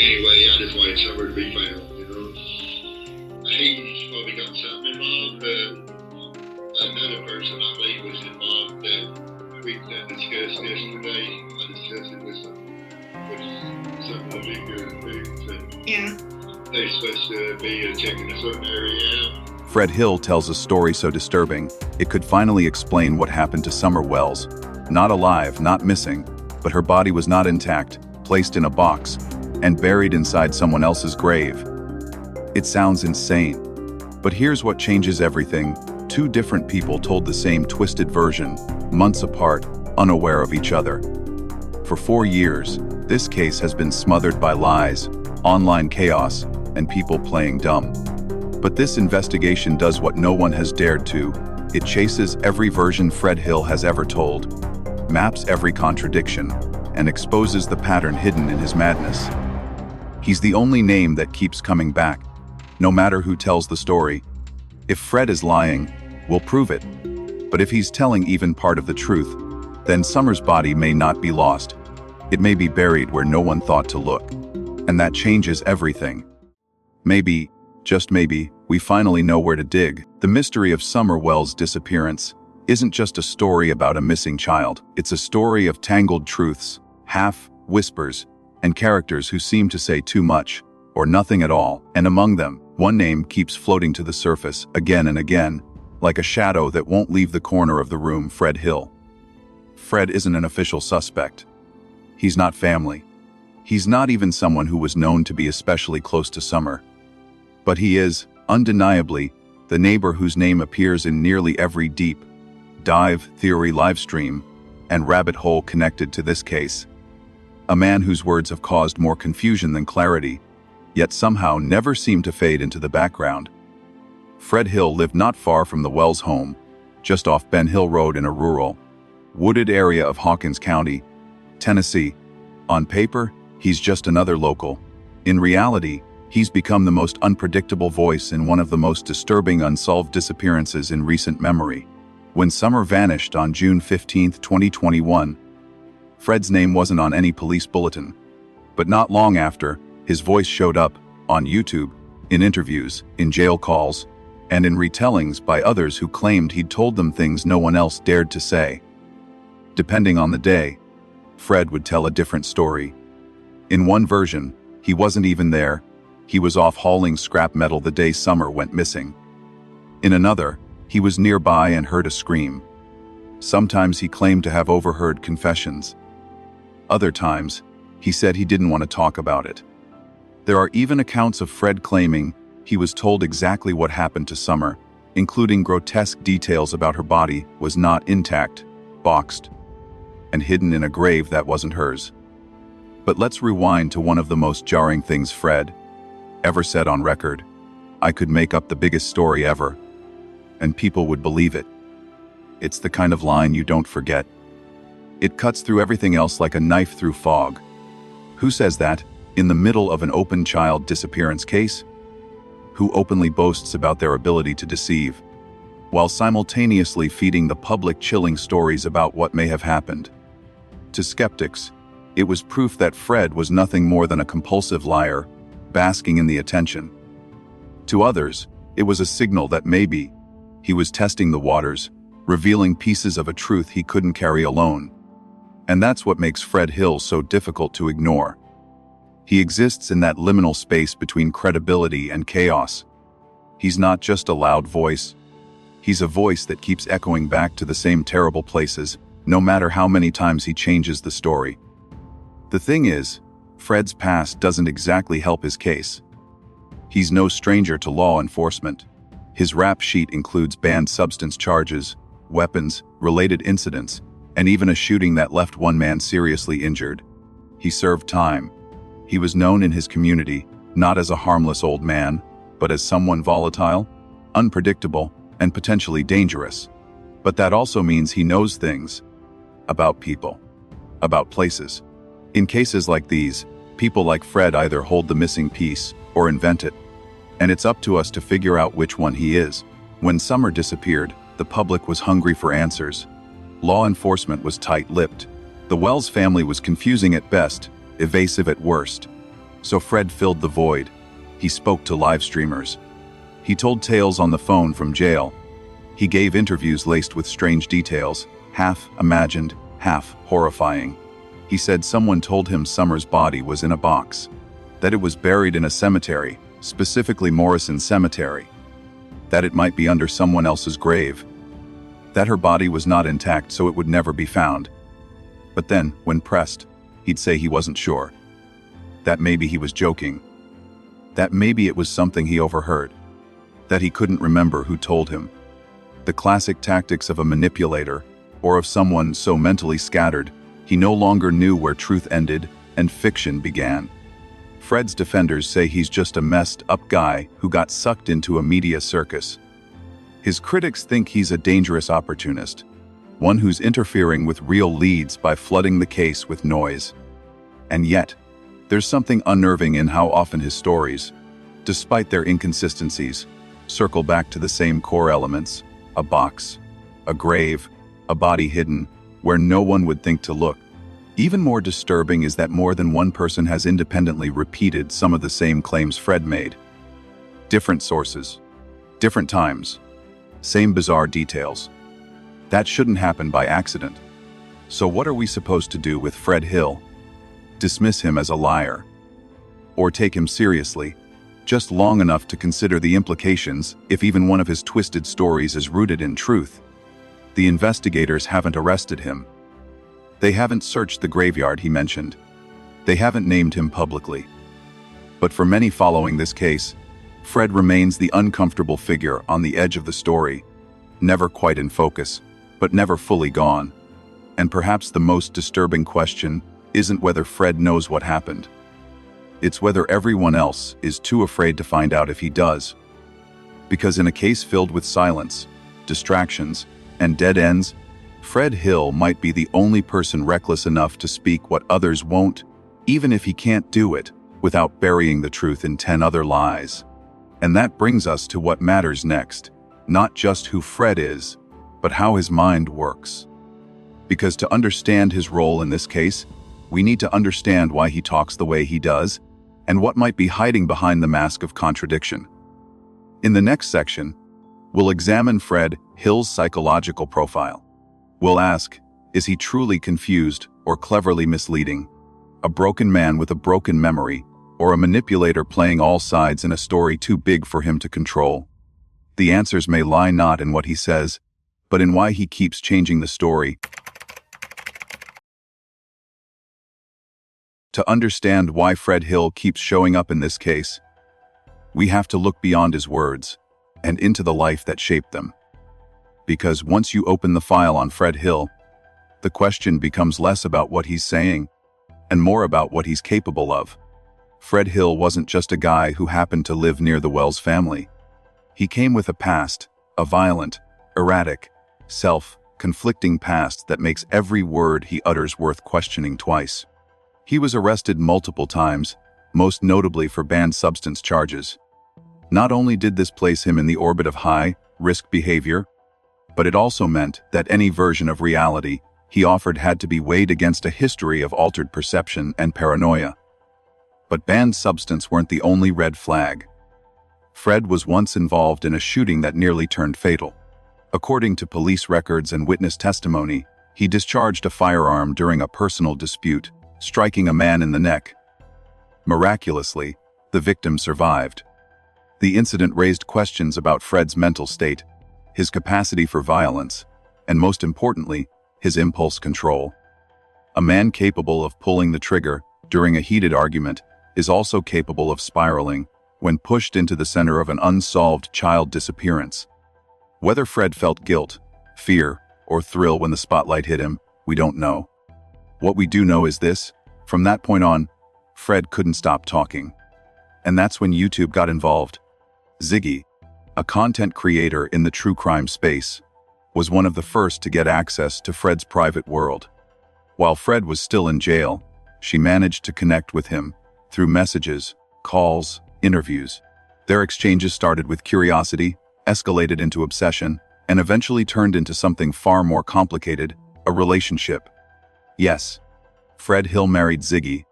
Anyway, I just wanted Summer to be found, you know. He's probably got something involved. Another person I believe was involved that we discussed yesterday. I discussed it with some of the bigger things. And Yeah. they're supposed to be checking a certain area out. Fred Hill tells a story so disturbing, it could finally explain what happened to Summer Wells. Not alive, not missing, but her body was not intact, placed in a box, and buried inside someone else's grave. It sounds insane. But here's what changes everything. Two different people told the same twisted version, months apart, unaware of each other. For 4 years, this case has been smothered by lies, online chaos, and people playing dumb. But this investigation does what no one has dared to. It chases every version Fred Hill has ever told, maps every contradiction, and exposes the pattern hidden in his madness. He's the only name that keeps coming back, no matter who tells the story. If Fred is lying, we'll prove it. But if he's telling even part of the truth, then Summer's body may not be lost. It may be buried where no one thought to look. And that changes everything. Maybe, just maybe, we finally know where to dig. The mystery of Summer Wells' disappearance isn't just a story about a missing child. It's a story of tangled truths, half-whispers, and characters who seem to say too much, or nothing at all. And among them, one name keeps floating to the surface again and again, like a shadow that won't leave the corner of the room: Fred Hill. Fred isn't an official suspect. He's not family. He's not even someone who was known to be especially close to Summer. But he is, undeniably, the neighbor whose name appears in nearly every deep dive theory livestream and rabbit hole connected to this case. A man whose words have caused more confusion than clarity, yet somehow never seem to fade into the background. Fred Hill lived not far from the Wells home, just off Ben Hill Road in a rural, wooded area of Hawkins County, Tennessee. On paper, he's just another local. In reality, he's become the most unpredictable voice in one of the most disturbing unsolved disappearances in recent memory. When Summer vanished on June 15, 2021, Fred's name wasn't on any police bulletin. But not long after, his voice showed up on YouTube, in interviews, in jail calls, and in retellings by others who claimed he'd told them things no one else dared to say. Depending on the day, Fred would tell a different story. In one version, he wasn't even there. He was off hauling scrap metal the day Summer went missing. In another, he was nearby and heard a scream. Sometimes he claimed to have overheard confessions. Other times, he said he didn't want to talk about it. There are even accounts of Fred claiming he was told exactly what happened to Summer, including grotesque details about her body was not intact, boxed, and hidden in a grave that wasn't hers. But let's rewind to one of the most jarring things Fred ever said on record. I could make up the biggest story ever, and people would believe it. It's the kind of line you don't forget. It cuts through everything else like a knife through fog. Who says that, in the middle of an open child disappearance case? Who openly boasts about their ability to deceive, while simultaneously feeding the public chilling stories about what may have happened? To skeptics, it was proof that Fred was nothing more than a compulsive liar, basking in the attention. To others, it was a signal that maybe he was testing the waters, revealing pieces of a truth he couldn't carry alone. And that's what makes Fred Hill so difficult to ignore. He exists in that liminal space between credibility and chaos. He's not just a loud voice. He's a voice that keeps echoing back to the same terrible places, no matter how many times he changes the story. The thing is, Fred's past doesn't exactly help his case. He's no stranger to law enforcement. His rap sheet includes banned substance charges, weapons, related incidents, and even a shooting that left one man seriously injured. He served time. He was known in his community, not as a harmless old man, but as someone volatile, unpredictable, and potentially dangerous. But that also means he knows things about people, about places. In cases like these, people like Fred either hold the missing piece or invent it. And it's up to us to figure out which one he is. When Summer disappeared, the public was hungry for answers. Law enforcement was tight-lipped. The Wells family was confusing at best, evasive at worst. So Fred filled the void. He spoke to live streamers. He told tales on the phone from jail. He gave interviews laced with strange details, half imagined, half horrifying. He said someone told him Summer's body was in a box, that it was buried in a cemetery, specifically Morrison Cemetery, that it might be under someone else's grave, that her body was not intact so it would never be found. But then, when pressed, he'd say he wasn't sure, that maybe he was joking, that maybe it was something he overheard, that he couldn't remember who told him. The classic tactics of a manipulator, or of someone so mentally scattered, he no longer knew where truth ended and fiction began. Fred's defenders say he's just a messed up guy who got sucked into a media circus. His critics think he's a dangerous opportunist, one who's interfering with real leads by flooding the case with noise. And yet, there's something unnerving in how often his stories, despite their inconsistencies, circle back to the same core elements: a box, a grave, a body hidden where no one would think to look. Even more disturbing is that more than one person has independently repeated some of the same claims Fred made. Different sources, different times, same bizarre details. That shouldn't happen by accident. So what are we supposed to do with Fred Hill? Dismiss him as a liar? Or take him seriously, just long enough to consider the implications if even one of his twisted stories is rooted in truth? The investigators haven't arrested him. They haven't searched the graveyard he mentioned. They haven't named him publicly. But for many following this case, Fred remains the uncomfortable figure on the edge of the story, never quite in focus, but never fully gone. And perhaps the most disturbing question isn't whether Fred knows what happened. It's whether everyone else is too afraid to find out if he does. Because in a case filled with silence, distractions, and dead ends, Fred Hill might be the only person reckless enough to speak what others won't, even if he can't do it without burying the truth in 10 other lies. And that brings us to what matters next, not just who Fred is, but how his mind works. Because to understand his role in this case, we need to understand why he talks the way he does, and what might be hiding behind the mask of contradiction. In the next section, we'll examine Fred Hill's psychological profile. We'll ask, is he truly confused or cleverly misleading? A broken man with a broken memory, or a manipulator playing all sides in a story too big for him to control? The answers may lie not in what he says, but in why he keeps changing the story. To understand why Fred Hill keeps showing up in this case, we have to look beyond his words and into the life that shaped them. Because once you open the file on Fred Hill, the question becomes less about what he's saying and more about what he's capable of. Fred Hill wasn't just a guy who happened to live near the Wells family. He came with a past, a violent, erratic, self-conflicting past that makes every word he utters worth questioning twice. He was arrested multiple times, most notably for banned substance charges. Not only did this place him in the orbit of high-risk behavior, but it also meant that any version of reality he offered had to be weighed against a history of altered perception and paranoia. But banned substance weren't the only red flag. Fred was once involved in a shooting that nearly turned fatal. According to police records and witness testimony, he discharged a firearm during a personal dispute, striking a man in the neck. Miraculously, the victim survived. The incident raised questions about Fred's mental state, his capacity for violence, and most importantly, his impulse control. A man capable of pulling the trigger during a heated argument is also capable of spiraling when pushed into the center of an unsolved child disappearance. Whether Fred felt guilt, fear, or thrill when the spotlight hit him, we don't know. What we do know is this: from that point on, Fred couldn't stop talking. And that's when YouTube got involved. Ziggy, a content creator in the true crime space, was one of the first to get access to Fred's private world. While Fred was still in jail, she managed to connect with him through messages, calls, interviews. Their exchanges started with curiosity, escalated into obsession, and eventually turned into something far more complicated: a relationship. Yes, Fred Hill married Ziggy,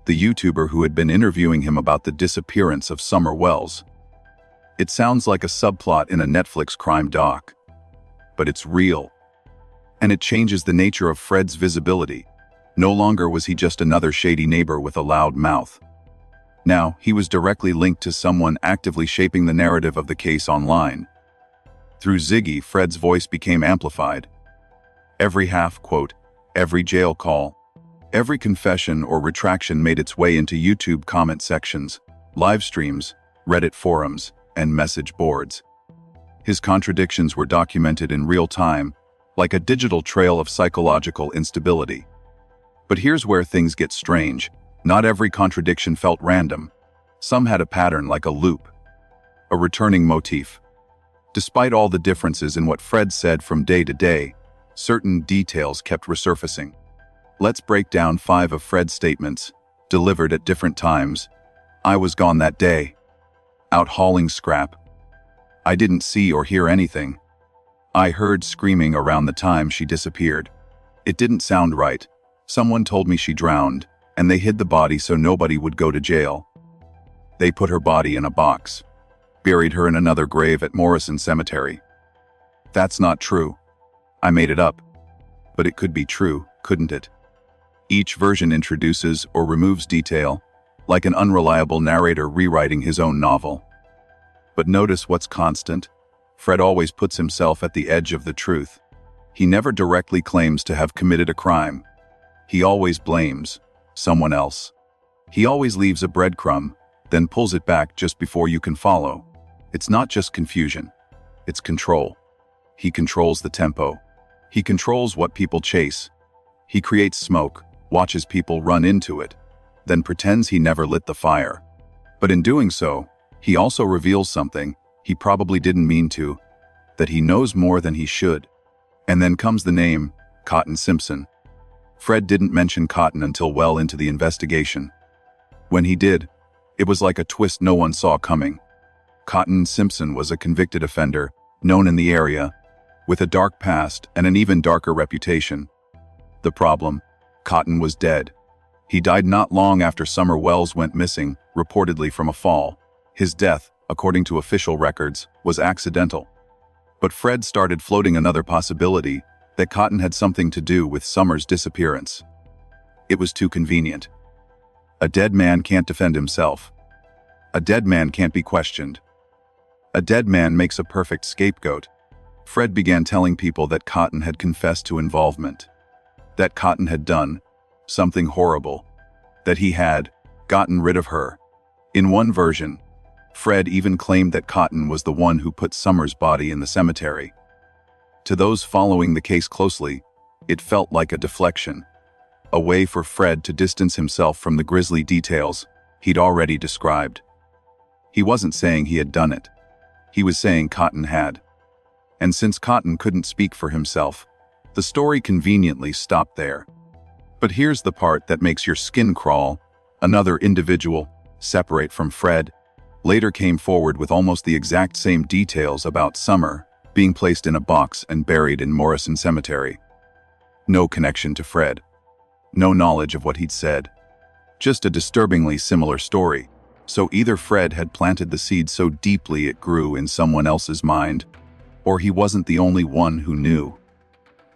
the YouTuber who had been interviewing him about the disappearance of Summer Wells. It sounds like a subplot in a Netflix crime doc, but it's real. And it changes the nature of Fred's visibility. No longer was he just another shady neighbor with a loud mouth. Now, he was directly linked to someone actively shaping the narrative of the case online. Through Ziggy, Fred's voice became amplified. Every half-quote, every jail call, every confession or retraction made its way into YouTube comment sections, live streams, Reddit forums, and message boards. His contradictions were documented in real time, like a digital trail of psychological instability. But here's where things get strange. Not every contradiction felt random. Some had a pattern, like a loop, a returning motif. Despite all the differences in what Fred said from day to day, certain details kept resurfacing. Let's break down 5 of Fred's statements, delivered at different times. I was gone that day. Out hauling scrap. I didn't see or hear anything. I heard screaming around the time she disappeared. It didn't sound right. Someone told me she drowned, and they hid the body so nobody would go to jail. They put her body in a box, buried her in another grave at Morrison Cemetery. That's not true. I made it up. But it could be true, couldn't it? Each version introduces or removes detail, like an unreliable narrator rewriting his own novel. But notice what's constant. Fred always puts himself at the edge of the truth. He never directly claims to have committed a crime. He always blames someone else. He always leaves a breadcrumb, then pulls it back just before you can follow. It's not just confusion. It's control. He controls the tempo. He controls what people chase. He creates smoke, watches people run into it, then pretends he never lit the fire. But in doing so, he also reveals something he probably didn't mean to, that he knows more than he should. And then comes the name, Cotton Simpson. Fred didn't mention Cotton until well into the investigation. When he did, it was like a twist no one saw coming. Cotton Simpson was a convicted offender, known in the area, with a dark past and an even darker reputation. The problem: Cotton was dead. He died not long after Summer Wells went missing, reportedly from a fall. His death, according to official records, was accidental. But Fred started floating another possibility, that Cotton had something to do with Summer's disappearance. It was too convenient. A dead man can't defend himself. A dead man can't be questioned. A dead man makes a perfect scapegoat. Fred began telling people that Cotton had confessed to involvement. That Cotton had done something horrible. That he had gotten rid of her. In one version, Fred even claimed that Cotton was the one who put Summer's body in the cemetery. To those following the case closely, it felt like a deflection, a way for Fred to distance himself from the grisly details he'd already described. He wasn't saying he had done it. He was saying Cotton had. And since Cotton couldn't speak for himself, the story conveniently stopped there. But here's the part that makes your skin crawl. Another individual, separate from Fred, later came forward with almost the exact same details about Summer being placed in a box and buried in Morrison Cemetery. No connection to Fred. No knowledge of what he'd said. Just a disturbingly similar story. So either Fred had planted the seed so deeply it grew in someone else's mind, or he wasn't the only one who knew.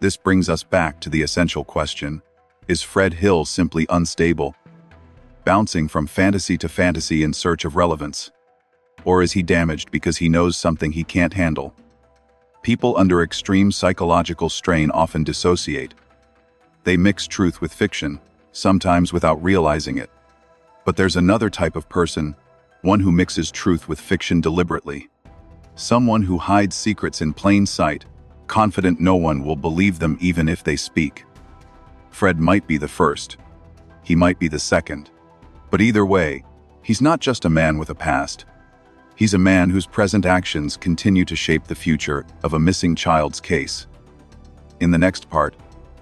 This brings us back to the essential question: is Fred Hill simply unstable, bouncing from fantasy to fantasy in search of relevance? Or is he damaged because he knows something he can't handle? People under extreme psychological strain often dissociate. They mix truth with fiction, sometimes without realizing it. But there's another type of person, one who mixes truth with fiction deliberately. Someone who hides secrets in plain sight, confident no one will believe them even if they speak. Fred might be the first. He might be the second. But either way, he's not just a man with a past. He's a man whose present actions continue to shape the future of a missing child's case. In the next part,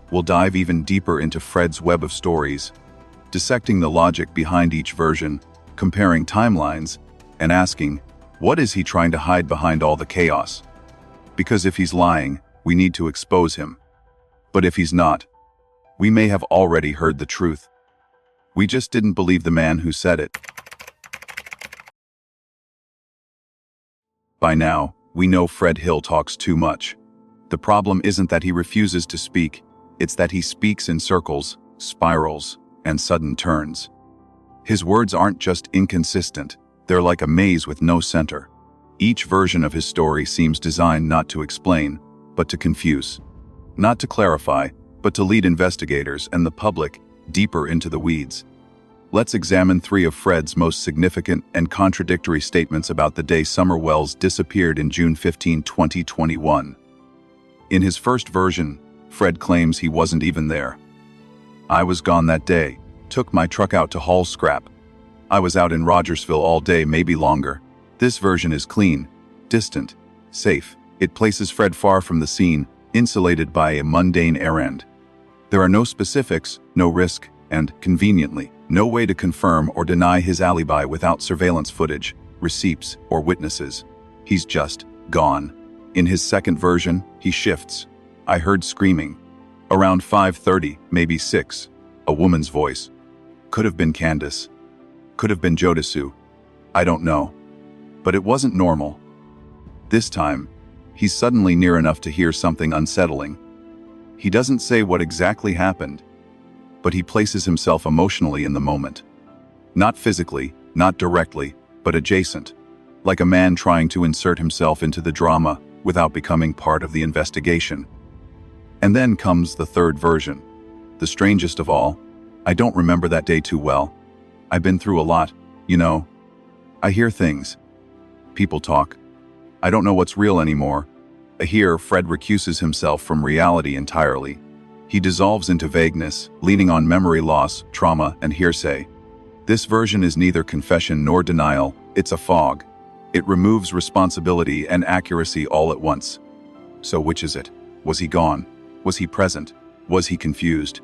we'll dive even deeper into Fred's web of stories, dissecting the logic behind each version, comparing timelines, and asking, what is he trying to hide behind all the chaos? Because if he's lying, we need to expose him. But if he's not, we may have already heard the truth. We just didn't believe the man who said it. By now, we know Fred Hill talks too much. The problem isn't that he refuses to speak, it's that he speaks in circles, spirals, and sudden turns. His words aren't just inconsistent, they're like a maze with no center. Each version of his story seems designed not to explain, but to confuse. Not to clarify, but to lead investigators and the public deeper into the weeds. Let's examine 3 of Fred's most significant and contradictory statements about the day Summer Wells disappeared in June 15, 2021. In his first version, Fred claims he wasn't even there. "I was gone that day, took my truck out to haul scrap. I was out in Rogersville all day, maybe longer." This version is clean, distant, safe. It places Fred far from the scene, insulated by a mundane errand. There are no specifics, no risk, and, conveniently, no way to confirm or deny his alibi without surveillance footage, receipts, or witnesses. He's just gone. In his second version, he shifts. "I heard screaming. Around 5:30, maybe 6. A woman's voice. Could have been CANDUS. Could have been JODISUE. I don't know. But it wasn't normal." This time, he's suddenly near enough to hear something unsettling. He doesn't say what exactly happened, but he places himself emotionally in the moment. Not physically, not directly, but adjacent, like a man trying to insert himself into the drama without becoming part of the investigation. And then comes the third version. The strangest of all. "I don't remember that day too well. I've been through a lot, you know. I hear things. People talk. I don't know what's real anymore." Here, Fred recuses himself from reality entirely. He dissolves into vagueness, leaning on memory loss, trauma, and hearsay. This version is neither confession nor denial, it's a fog. It removes responsibility and accuracy all at once. So which is it? Was he gone? Was he present? Was he confused?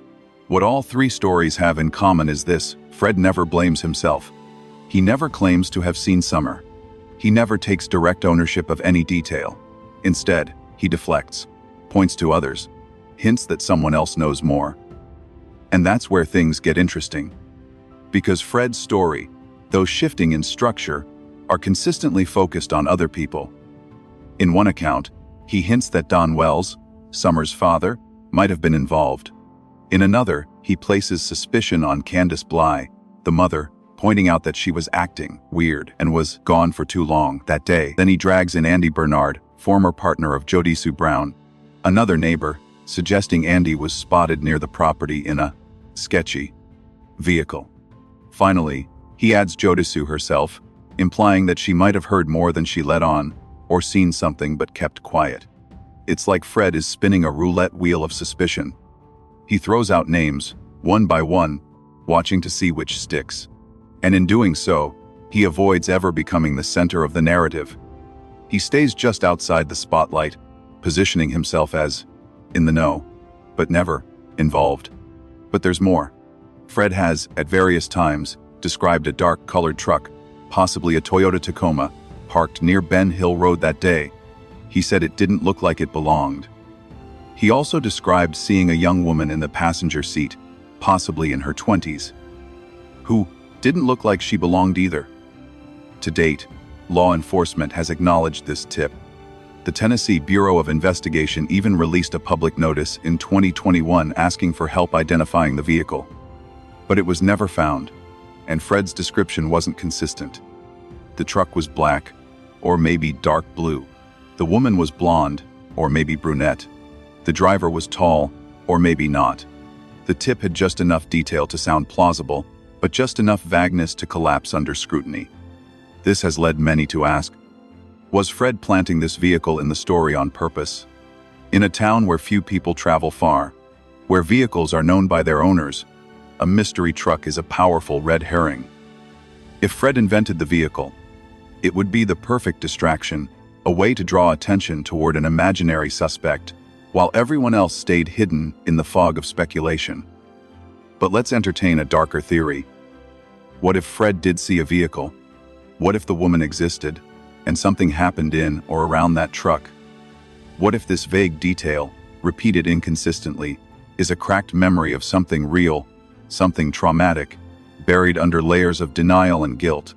What all 3 stories have in common is this: Fred never blames himself. He never claims to have seen Summer. He never takes direct ownership of any detail. Instead, he deflects, points to others, hints that someone else knows more. And that's where things get interesting. Because Fred's story, though shifting in structure, are consistently focused on other people. In one account, he hints that Don Wells, Summer's father, might have been involved. In another, he places suspicion on Candace Bly, the mother, pointing out that she was acting weird and was gone for too long that day. Then he drags in Andy Bernard, former partner of JODISUE Brown, another neighbor, suggesting Andy was spotted near the property in a sketchy vehicle. Finally, he adds JODISUE herself, implying that she might have heard more than she let on, or seen something but kept quiet. It's like Fred is spinning a roulette wheel of suspicion. He throws out names, one by one, watching to see which sticks. And in doing so, he avoids ever becoming the center of the narrative. He stays just outside the spotlight, positioning himself as in the know, but never involved. But there's more. Fred has, at various times, described a dark-colored truck, possibly a Toyota Tacoma, parked near Ben Hill Road that day. He said it didn't look like it belonged. He also described seeing a young woman in the passenger seat, possibly in her 20s, who didn't look like she belonged either. To date, law enforcement has acknowledged this tip. The Tennessee Bureau of Investigation even released a public notice in 2021 asking for help identifying the vehicle. But it was never found, and Fred's description wasn't consistent. The truck was black, or maybe dark blue. The woman was blonde, or maybe brunette. The driver was tall, or maybe not. The tip had just enough detail to sound plausible, but just enough vagueness to collapse under scrutiny. This has led many to ask, was Fred planting this vehicle in the story on purpose? In a town where few people travel far, where vehicles are known by their owners, a mystery truck is a powerful red herring. If Fred invented the vehicle, it would be the perfect distraction, a way to draw attention toward an imaginary suspect, while everyone else stayed hidden in the fog of speculation. But let's entertain a darker theory. What if Fred did see a vehicle? What if the woman existed, and something happened in or around that truck? What if this vague detail, repeated inconsistently, is a cracked memory of something real, something traumatic, buried under layers of denial and guilt.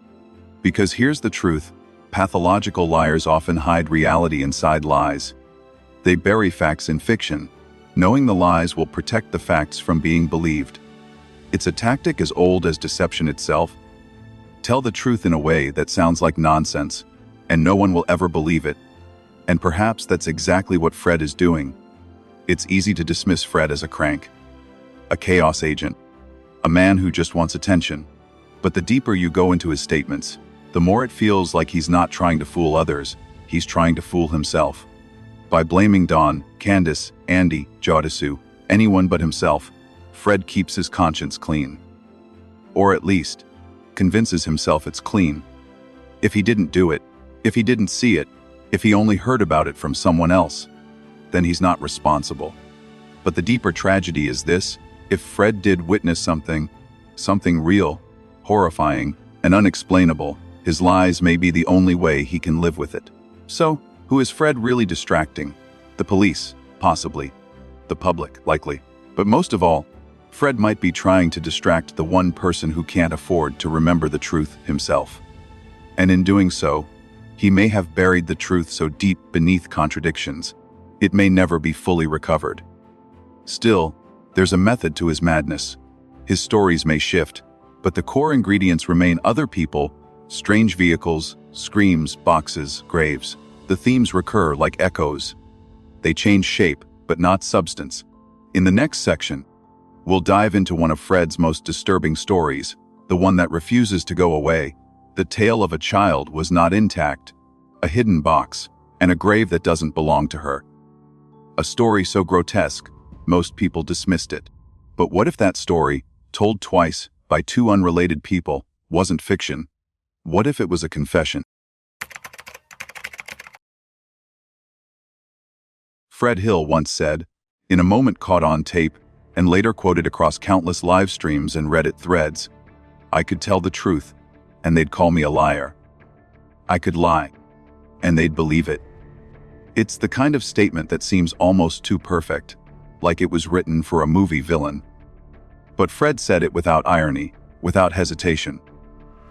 Because here's the truth, pathological liars often hide reality inside lies. They bury facts in fiction, knowing the lies will protect the facts from being believed. It's a tactic as old as deception itself. Tell the truth in a way that sounds like nonsense, and no one will ever believe it. And perhaps that's exactly what Fred is doing. It's easy to dismiss Fred as a crank, a chaos agent, a man who just wants attention. But the deeper you go into his statements, the more it feels like he's not trying to fool others, he's trying to fool himself. By blaming Dawn, CANDUS, Andy, JODISUE, anyone but himself, Fred keeps his conscience clean. Or at least, convinces himself it's clean. If he didn't do it, if he didn't see it, if he only heard about it from someone else, then he's not responsible. But the deeper tragedy is this: if Fred did witness something real, horrifying, and unexplainable, his lies may be the only way he can live with it. So, who is Fred really distracting? The police, possibly. The public, likely. But most of all, Fred might be trying to distract the one person who can't afford to remember the truth himself. And in doing so, he may have buried the truth so deep beneath contradictions, it may never be fully recovered. Still, there's a method to his madness. His stories may shift, but the core ingredients remain: other people, strange vehicles, screams, boxes, graves. The themes recur like echoes. They change shape, but not substance. In the next section, we'll dive into one of Fred's most disturbing stories, the one that refuses to go away. The tale of a child was not intact, a hidden box, and a grave that doesn't belong to her. A story so grotesque, most people dismissed it. But what if that story, told twice by two unrelated people, wasn't fiction? What if it was a confession? Fred Hill once said, in a moment caught on tape, and later quoted across countless live streams and Reddit threads, "I could tell the truth, and they'd call me a liar. I could lie, and they'd believe it." It's the kind of statement that seems almost too perfect, like it was written for a movie villain. But Fred said it without irony, without hesitation.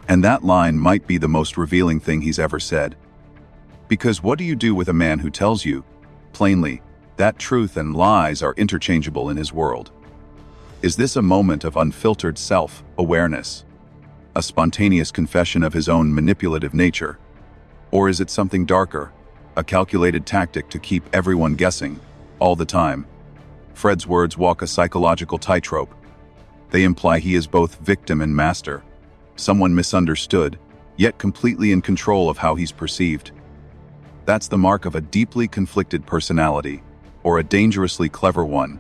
And that line might be the most revealing thing he's ever said. Because what do you do with a man who tells you, plainly, that truth and lies are interchangeable in his world? Is this a moment of unfiltered self-awareness? A spontaneous confession of his own manipulative nature? Or is it something darker, a calculated tactic to keep everyone guessing, all the time? Fred's words walk a psychological tightrope. They imply he is both victim and master, someone misunderstood, yet completely in control of how he's perceived. That's the mark of a deeply conflicted personality, or a dangerously clever one.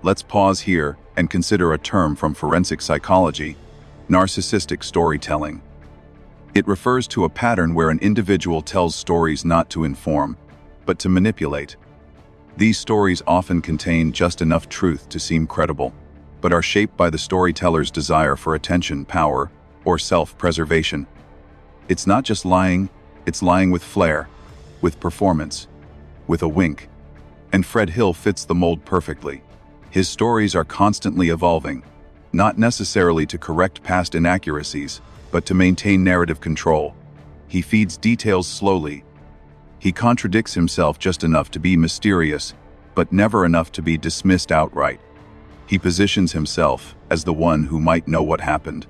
Let's pause here and consider a term from forensic psychology: narcissistic storytelling. It refers to a pattern where an individual tells stories not to inform, but to manipulate. These stories often contain just enough truth to seem credible, but are shaped by the storyteller's desire for attention, power, or self-preservation. It's not just lying, it's lying with flair, with performance, with a wink. And Fred Hill fits the mold perfectly. His stories are constantly evolving, not necessarily to correct past inaccuracies, but to maintain narrative control. He feeds details slowly. He contradicts himself just enough to be mysterious, but never enough to be dismissed outright. He positions himself as the one who might know what happened,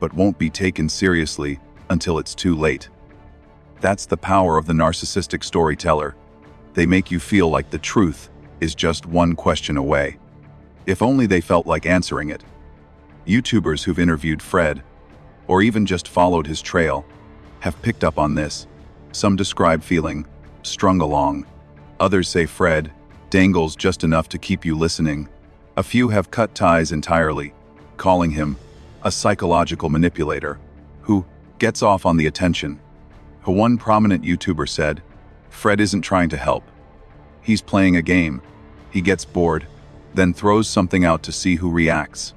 but won't be taken seriously until it's too late. That's the power of the narcissistic storyteller. They make you feel like the truth is just one question away. If only they felt like answering it. YouTubers who've interviewed Fred, or even just followed his trail, have picked up on this. Some describe feeling strung along. Others say Fred dangles just enough to keep you listening. A few have cut ties entirely, calling him a psychological manipulator who gets off on the attention. One prominent YouTuber said, "Fred isn't trying to help. He's playing a game. He gets bored, then throws something out to see who reacts.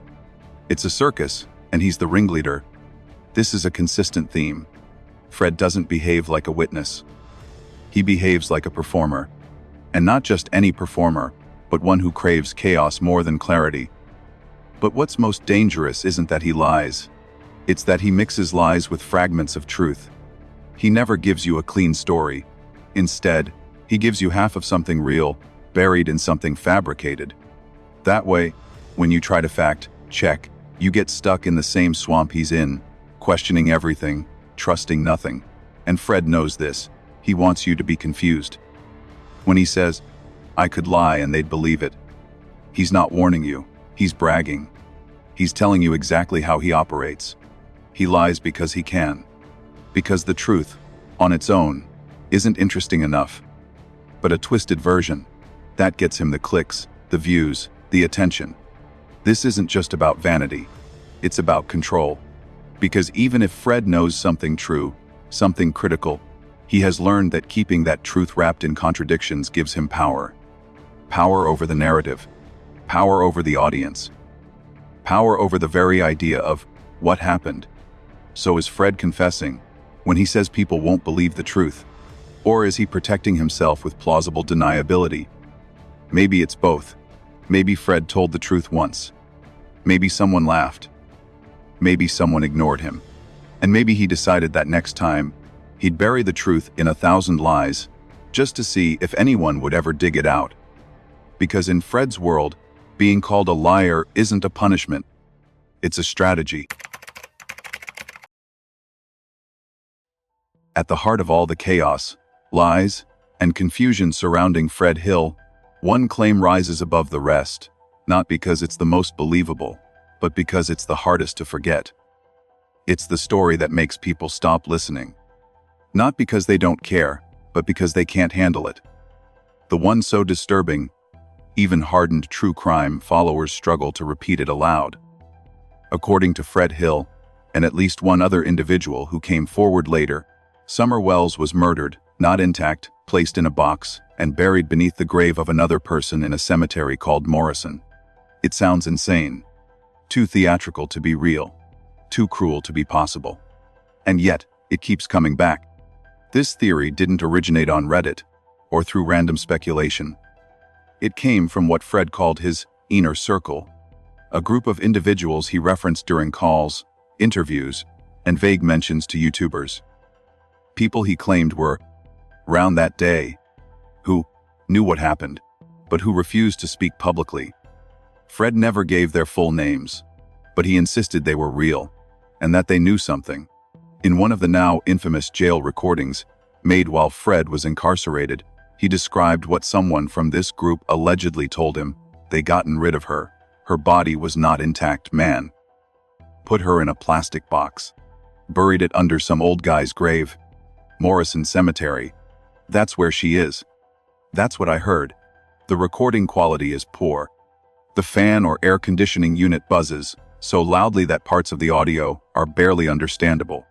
It's a circus, and he's the ringleader." This is a consistent theme. Fred doesn't behave like a witness. He behaves like a performer. And not just any performer, but one who craves chaos more than clarity. But what's most dangerous isn't that he lies, It's that he mixes lies with fragments of truth. He never gives you a clean story. Instead, he gives you half of something real, buried in something fabricated. That way, when you try to fact-check, you get stuck in the same swamp he's in, questioning everything, trusting nothing. And Fred knows this. He wants you to be confused. When he says, "I could lie and they'd believe it," he's not warning you, he's bragging. He's telling you exactly how he operates. He lies because he can. Because the truth, on its own, isn't interesting enough. But a twisted version, that gets him the clicks, the views, the attention. This isn't just about vanity. It's about control. Because even if Fred knows something true, something critical, he has learned that keeping that truth wrapped in contradictions gives him power. Power over the narrative. Power over the audience. Power over the very idea of what happened. So is Fred confessing when he says people won't believe the truth? Or is he protecting himself with plausible deniability? Maybe it's both. Maybe Fred told the truth once. Maybe someone laughed. Maybe someone ignored him. And maybe he decided that next time, he'd bury the truth in 1,000 lies, just to see if anyone would ever dig it out. Because in Fred's world, being called a liar isn't a punishment. It's a strategy. At the heart of all the chaos, lies, and confusion surrounding Fred Hill, one claim rises above the rest, not because it's the most believable, but because it's the hardest to forget. It's the story that makes people stop listening. Not because they don't care, but because they can't handle it. The one so disturbing, even hardened true crime followers struggle to repeat it aloud. According to Fred Hill, and at least one other individual who came forward later, Summer Wells was murdered, not intact, placed in a box, and buried beneath the grave of another person in a cemetery called Morrison. It sounds insane. Too theatrical to be real. Too cruel to be possible. And yet, it keeps coming back. This theory didn't originate on Reddit, or through random speculation. It came from what Fred called his inner circle, a group of individuals he referenced during calls, interviews, and vague mentions to YouTubers. People he claimed were around that day, who knew what happened, but who refused to speak publicly. Fred never gave their full names, but he insisted they were real, and that they knew something. In one of the now infamous jail recordings, made while Fred was incarcerated, he described what someone from this group allegedly told him: they gotten rid of her. Her body was not intact, man. Put her in a plastic box. Buried it under some old guy's grave. Morrison Cemetery. That's where she is. That's what I heard. The recording quality is poor. The fan or air conditioning unit buzzes so loudly that parts of the audio are barely understandable.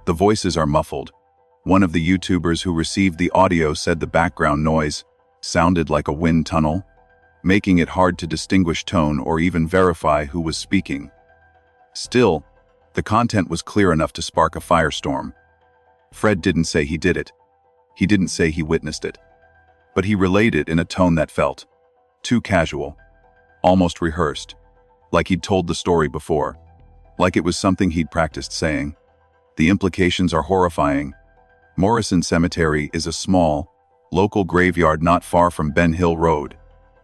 The voices are muffled. One of the YouTubers who received the audio said the background noise sounded like a wind tunnel, making it hard to distinguish tone or even verify who was speaking. Still, the content was clear enough to spark a firestorm. Fred didn't say he did it. He didn't say he witnessed it. But he relayed it in a tone that felt too casual, almost rehearsed, like he'd told the story before, like it was something he'd practiced saying. The implications are horrifying. Morrison Cemetery is a small, local graveyard not far from Ben Hill Road.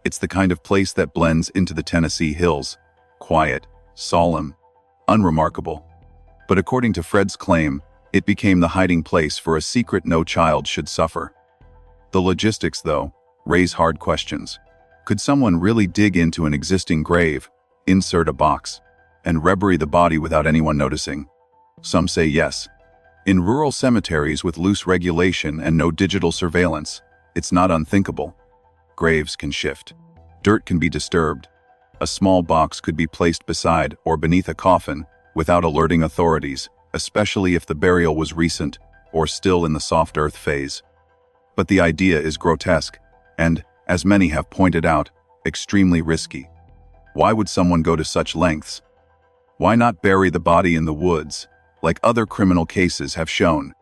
It's the kind of place that blends into the Tennessee hills, quiet, solemn, unremarkable. But according to Fred's claim, it became the hiding place for a secret no child should suffer. The logistics, though, raise hard questions. Could someone really dig into an existing grave, insert a box, and rebury the body without anyone noticing? Some say yes. In rural cemeteries with loose regulation and no digital surveillance, it's not unthinkable. Graves can shift. Dirt can be disturbed. A small box could be placed beside or beneath a coffin without alerting authorities, especially if the burial was recent or still in the soft earth phase. But the idea is grotesque and, as many have pointed out, extremely risky. Why would someone go to such lengths? Why not bury the body in the woods, like other criminal cases have shown?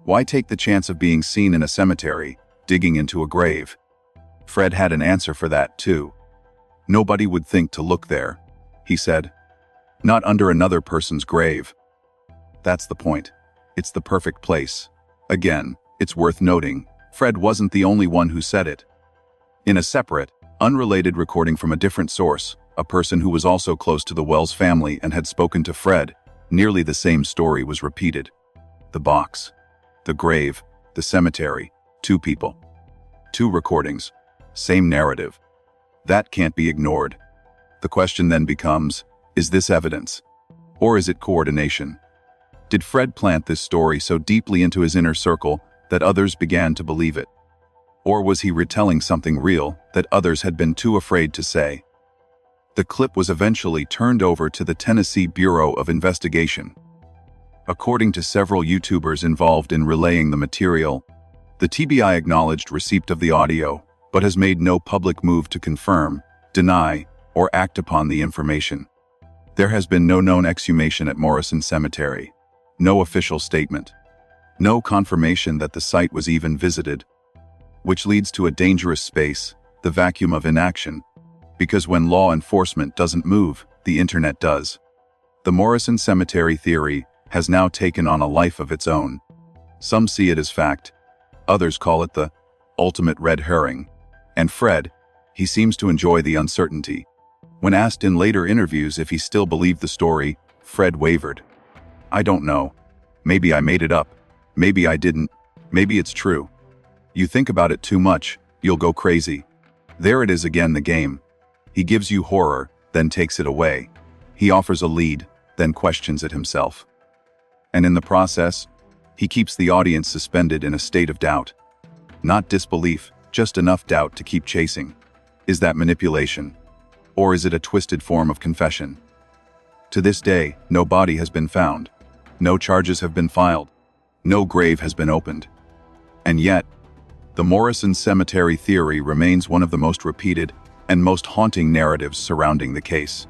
Why take the chance of being seen in a cemetery, digging into a grave? Fred had an answer for that, too. Nobody would think to look there, he said. not under another person's grave. That's the point. It's the perfect place. Again, it's worth noting, Fred wasn't the only one who said it. In a separate, unrelated recording from a different source, a person who was also close to the Wells family and had spoken to Fred, nearly the same story was repeated. The box, the grave, the cemetery, 2 people. 2 recordings, same narrative. That can't be ignored. The question then becomes, is this evidence? Or is it coordination? Did Fred plant this story so deeply into his inner circle that others began to believe it? Or was he retelling something real that others had been too afraid to say? The clip was eventually turned over to the Tennessee Bureau of Investigation. According to several YouTubers involved in relaying the material, the TBI acknowledged receipt of the audio, but has made no public move to confirm, deny, or act upon the information. There has been no known exhumation at Morrison Cemetery, no official statement, no confirmation that the site was even visited, which leads to a dangerous space, the vacuum of inaction, because when law enforcement doesn't move, the internet does. The Morrison Cemetery theory has now taken on a life of its own. Some see it as fact, others call it the ultimate red herring. And Fred, he seems to enjoy the uncertainty. When asked in later interviews if he still believed the story, Fred wavered. I don't know. Maybe I made it up. Maybe I didn't. Maybe it's true. You think about it too much, you'll go crazy. There it is again, the game. He gives you horror, then takes it away. He offers a lead, then questions it himself. And in the process, he keeps the audience suspended in a state of doubt. Not disbelief, just enough doubt to keep chasing. Is that manipulation? Or is it a twisted form of confession? To this day, no body has been found. No charges have been filed. No grave has been opened. And yet, the Morrison Cemetery theory remains one of the most repeated and most haunting narratives surrounding the case.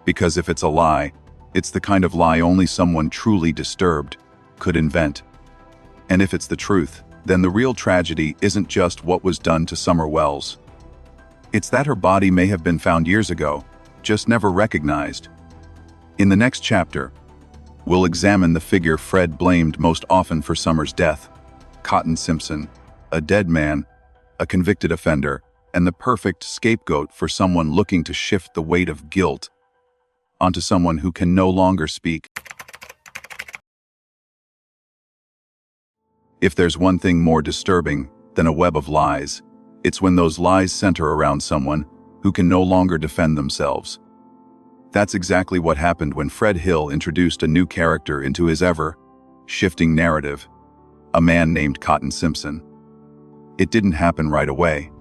Because if it's a lie, it's the kind of lie only someone truly disturbed could invent. And if it's the truth, then the real tragedy isn't just what was done to Summer Wells. It's that her body may have been found years ago, just never recognized. In the next chapter, we'll examine the figure Fred blamed most often for Summer's death, Cotton Simpson, a dead man, a convicted offender, and the perfect scapegoat for someone looking to shift the weight of guilt onto someone who can no longer speak. If there's one thing more disturbing than a web of lies, it's when those lies center around someone who can no longer defend themselves. That's exactly what happened when Fred Hill introduced a new character into his ever-shifting narrative, a man named Cotton Simpson. It didn't happen right away.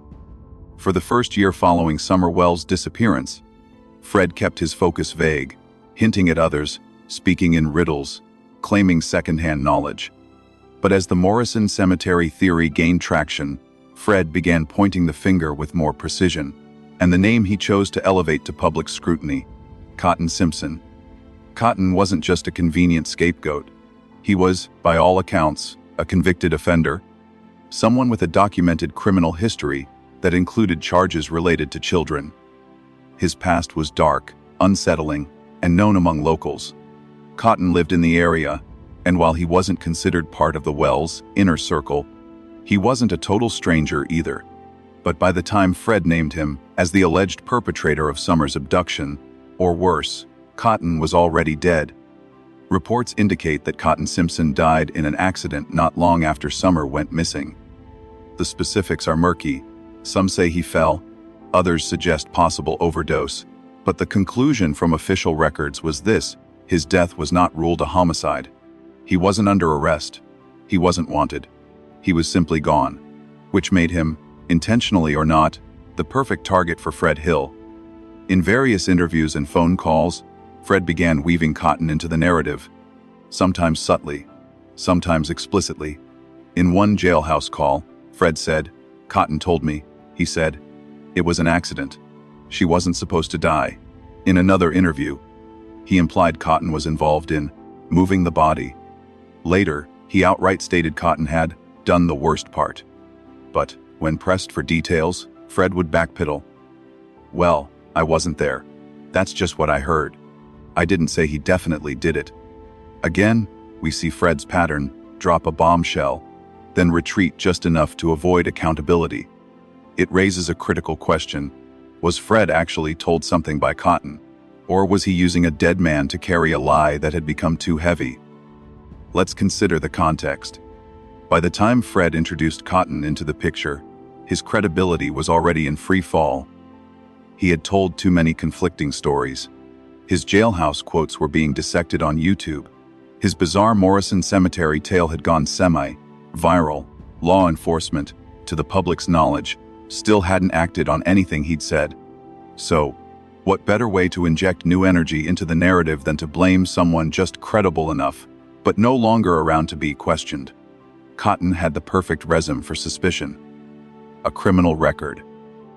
For the first year following Summer Wells' disappearance, Fred kept his focus vague, hinting at others, speaking in riddles, claiming secondhand knowledge. But as the Morrison Cemetery theory gained traction, Fred began pointing the finger with more precision, and the name he chose to elevate to public scrutiny, Cotton Simpson. Cotton wasn't just a convenient scapegoat. He was, by all accounts, a convicted offender, someone with a documented criminal history that included charges related to children. His past was dark, unsettling, and known among locals. Cotton lived in the area, and while he wasn't considered part of the Wells' inner circle, he wasn't a total stranger either. But by the time Fred named him as the alleged perpetrator of Summer's abduction, or worse, Cotton was already dead. Reports indicate that Cotton Simpson died in an accident not long after Summer went missing. The specifics are murky. Some say he fell, others suggest possible overdose. But the conclusion from official records was this: his death was not ruled a homicide. He wasn't under arrest. He wasn't wanted. He was simply gone, which made him, intentionally or not, the perfect target for Fred Hill. In various interviews and phone calls, Fred began weaving Cotton into the narrative, sometimes subtly, sometimes explicitly. In one jailhouse call, Fred said, "Cotton told me," he said, "it was an accident. She wasn't supposed to die." In another interview, he implied Cotton was involved in moving the body. Later, he outright stated Cotton had done the worst part. But when pressed for details, Fred would backpedal. "Well, I wasn't there. That's just what I heard." I didn't say he definitely did it. Again, we see Fred's pattern: drop a bombshell, then retreat just enough to avoid accountability. It raises a critical question. Was Fred actually told something by Cotton? Or was he using a dead man to carry a lie that had become too heavy? Let's consider the context. By the time Fred introduced Cotton into the picture, his credibility was already in free fall. He had told too many conflicting stories. His jailhouse quotes were being dissected on YouTube. His bizarre Morrison Cemetery tale had gone semi-viral. Law enforcement, to the public's knowledge, still hadn't acted on anything he'd said. So, what better way to inject new energy into the narrative than to blame someone just credible enough, but no longer around to be questioned? Cotton had the perfect resume for suspicion. A criminal record,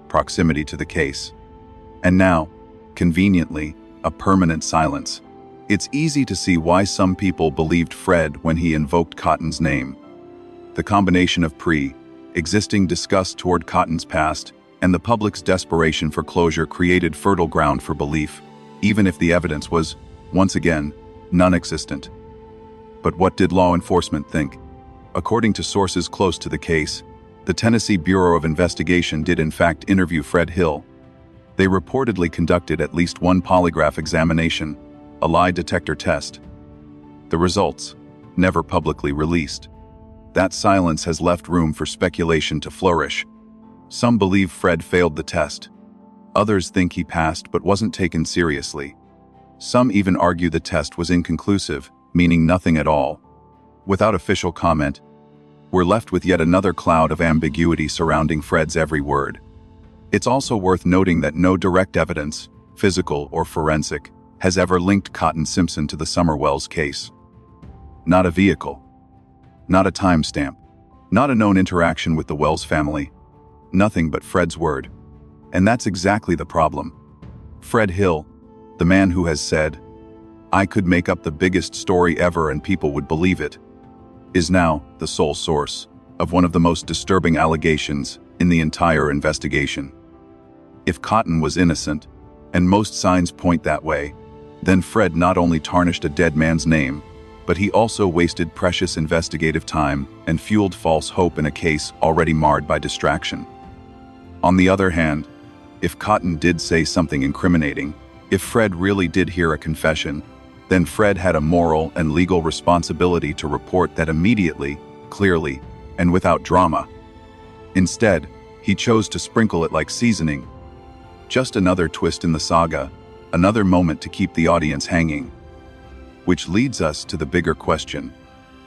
proximity to the case, and now, conveniently, a permanent silence. It's easy to see why some people believed Fred when he invoked Cotton's name. The combination of pre-existing disgust toward Cotton's past and the public's desperation for closure created fertile ground for belief, even if the evidence was, once again, non-existent. But what did law enforcement think? According to sources close to the case, the Tennessee Bureau of Investigation did in fact interview Fred Hill. They reportedly conducted at least one polygraph examination, a lie detector test. The results, never publicly released. That silence has left room for speculation to flourish. Some believe Fred failed the test. Others think he passed but wasn't taken seriously. Some even argue the test was inconclusive, meaning nothing at all. Without official comment, we're left with yet another cloud of ambiguity surrounding Fred's every word. It's also worth noting that no direct evidence, physical or forensic, has ever linked Cotton Simpson to the Summer Wells case. Not a vehicle. Not a timestamp. Not a known interaction with the Wells family. Nothing but Fred's word. And that's exactly the problem. Fred Hill, the man who has said, "I could make up the biggest story ever and people would believe it," is now the sole source of one of the most disturbing allegations in the entire investigation. If Cotton was innocent, and most signs point that way, then Fred not only tarnished a dead man's name, but he also wasted precious investigative time and fueled false hope in a case already marred by distraction. On the other hand, if Cotton did say something incriminating, if Fred really did hear a confession, then Fred had a moral and legal responsibility to report that immediately, clearly, and without drama. Instead, he chose to sprinkle it like seasoning. Just another twist in the saga, another moment to keep the audience hanging. Which leads us to the bigger question.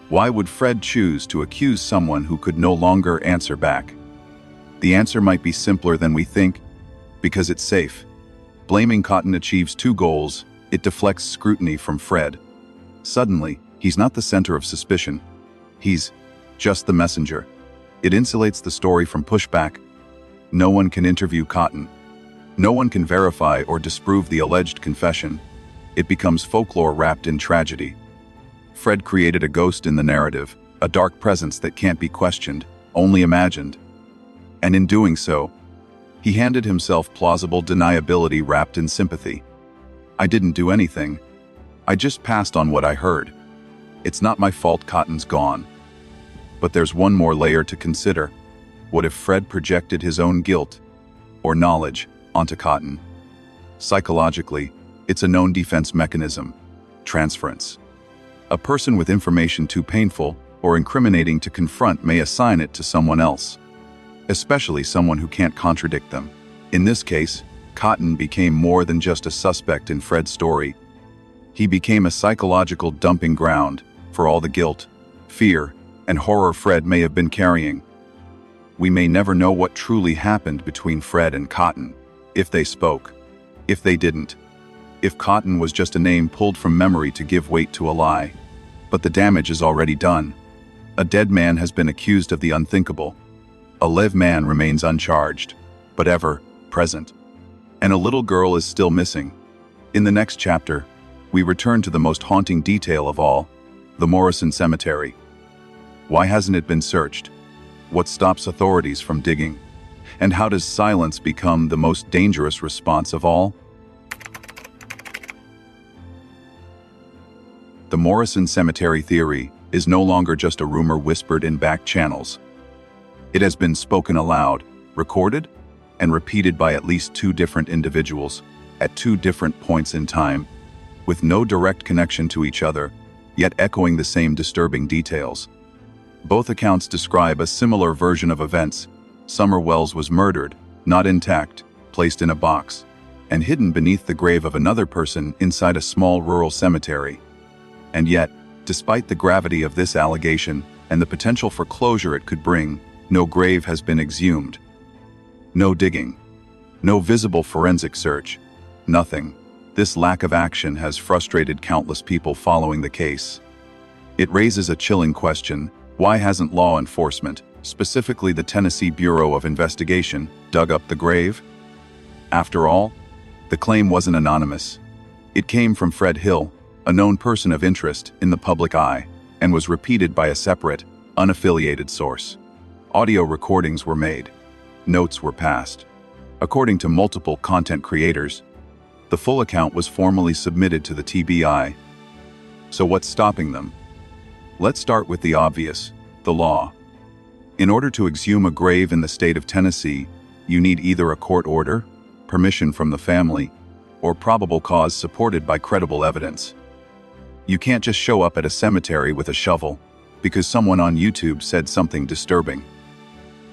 Why would Fred choose to accuse someone who could no longer answer back? The answer might be simpler than we think, because it's safe. Blaming Cotton achieves two goals. It deflects scrutiny from Fred. Suddenly, he's not the center of suspicion. He's just the messenger. It insulates the story from pushback. No one can interview Cotton. No one can verify or disprove the alleged confession. It becomes folklore wrapped in tragedy. Fred created a ghost in the narrative, a dark presence that can't be questioned, only imagined. And in doing so, he handed himself plausible deniability wrapped in sympathy. I didn't do anything. I just passed on what I heard. It's not my fault Cotton's gone. But there's one more layer to consider. What if Fred projected his own guilt or knowledge onto Cotton? Psychologically, it's a known defense mechanism: transference. A person with information too painful or incriminating to confront may assign it to someone else, especially someone who can't contradict them. In this case, Cotton became more than just a suspect in Fred's story. He became a psychological dumping ground for all the guilt, fear, and horror Fred may have been carrying. We may never know what truly happened between Fred and Cotton, if they spoke, if they didn't, if Cotton was just a name pulled from memory to give weight to a lie. But the damage is already done. A dead man has been accused of the unthinkable. A live man remains uncharged, but ever present. And a little girl is still missing. In the next chapter, we return to the most haunting detail of all, the Morrison Cemetery. Why hasn't it been searched? What stops authorities from digging? And how does silence become the most dangerous response of all? The Morrison Cemetery theory is no longer just a rumor whispered in back channels. It has been spoken aloud, recorded, and repeated by at least 2 different individuals at 2 different points in time, with no direct connection to each other, yet echoing the same disturbing details. Both accounts describe a similar version of events. Summer Wells was murdered, not intact, placed in a box, and hidden beneath the grave of another person inside a small rural cemetery. And yet, despite the gravity of this allegation and the potential for closure it could bring, no grave has been exhumed. No digging. No visible forensic search. Nothing. This lack of action has frustrated countless people following the case. It raises a chilling question: why hasn't law enforcement, specifically the Tennessee Bureau of Investigation, dug up the grave? After all, the claim wasn't anonymous. It came from Fred Hill, a known person of interest in the public eye, and was repeated by a separate, unaffiliated source. Audio recordings were made. Notes were passed. According to multiple content creators, the full account was formally submitted to the TBI. So what's stopping them? Let's start with the obvious: the law. In order to exhume a grave in the state of Tennessee, you need either a court order, permission from the family, or probable cause supported by credible evidence. You can't just show up at a cemetery with a shovel because someone on YouTube said something disturbing.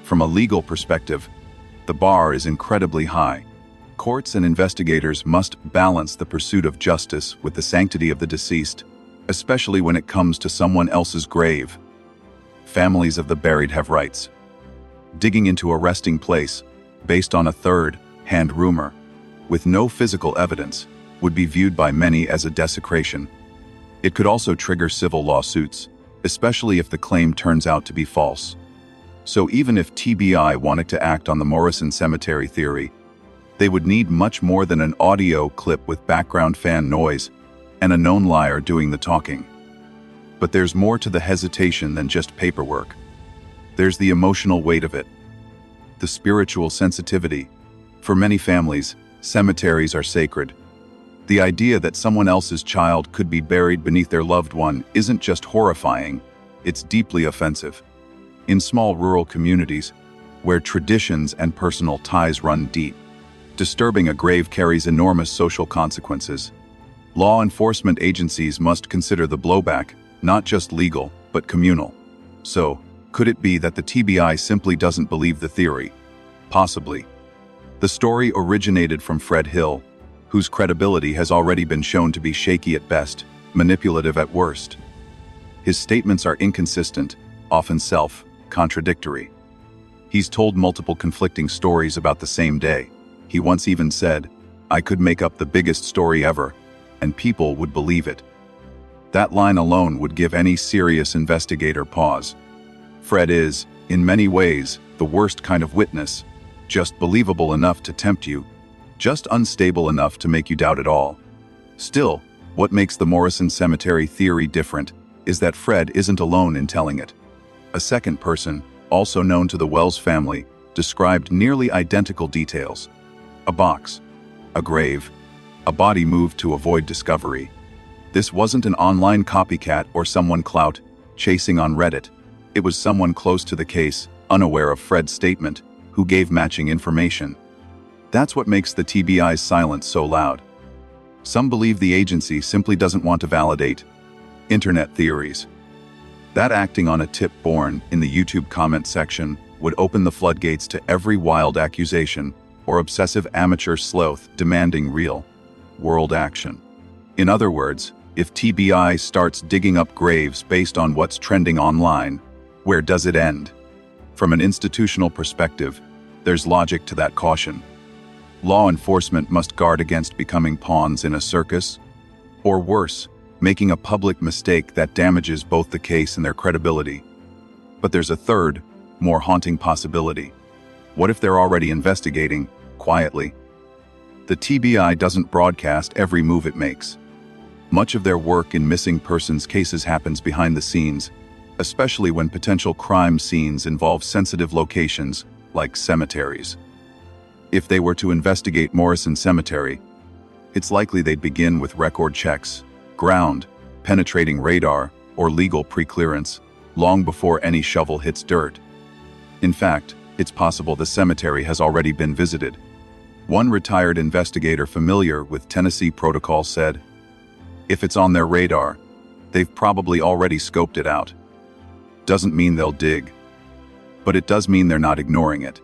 From a legal perspective, the bar is incredibly high. Courts and investigators must balance the pursuit of justice with the sanctity of the deceased, especially when it comes to someone else's grave. Families of the buried have rights. Digging into a resting place, based on a third-hand rumor, with no physical evidence, would be viewed by many as a desecration. It could also trigger civil lawsuits, especially if the claim turns out to be false. So even if TBI wanted to act on the Morrison Cemetery theory, they would need much more than an audio clip with background fan noise and a known liar doing the talking. But there's more to the hesitation than just paperwork. There's the emotional weight of it, the spiritual sensitivity. For many families, cemeteries are sacred. The idea that someone else's child could be buried beneath their loved one isn't just horrifying, it's deeply offensive. In small rural communities, where traditions and personal ties run deep, disturbing a grave carries enormous social consequences. Law enforcement agencies must consider the blowback, not just legal, but communal. So, could it be that the TBI simply doesn't believe the theory? Possibly. The story originated from Fred Hill, whose credibility has already been shown to be shaky at best, manipulative at worst. His statements are inconsistent, often contradictory. He's told multiple conflicting stories about the same day. He once even said, "I could make up the biggest story ever, and people would believe it." That line alone would give any serious investigator pause. Fred is, in many ways, the worst kind of witness, just believable enough to tempt you, just unstable enough to make you doubt it all. Still, what makes the Morrison Cemetery theory different is that Fred isn't alone in telling it. A second person, also known to the Wells family, described nearly identical details. A box, a grave, a body moved to avoid discovery. This wasn't an online copycat or someone clout chasing on Reddit. It was someone close to the case, unaware of Fred's statement, who gave matching information. That's what makes the TBI's silence so loud. Some believe the agency simply doesn't want to validate internet theories. That acting on a tip born in the YouTube comment section would open the floodgates to every wild accusation or obsessive amateur sleuth demanding real-world action. In other words, if TBI starts digging up graves based on what's trending online, where does it end? From an institutional perspective, there's logic to that caution. Law enforcement must guard against becoming pawns in a circus, or worse, making a public mistake that damages both the case and their credibility. But there's a third, more haunting possibility. What if they're already investigating, quietly? The TBI doesn't broadcast every move it makes. Much of their work in missing persons cases happens behind the scenes, especially when potential crime scenes involve sensitive locations, like cemeteries. If they were to investigate Morrison Cemetery, it's likely they'd begin with record checks, ground, penetrating radar, or legal pre-clearance, long before any shovel hits dirt. In fact, it's possible the cemetery has already been visited. One retired investigator familiar with Tennessee protocol said, "If it's on their radar, they've probably already scoped it out. Doesn't mean they'll dig, but it does mean they're not ignoring it."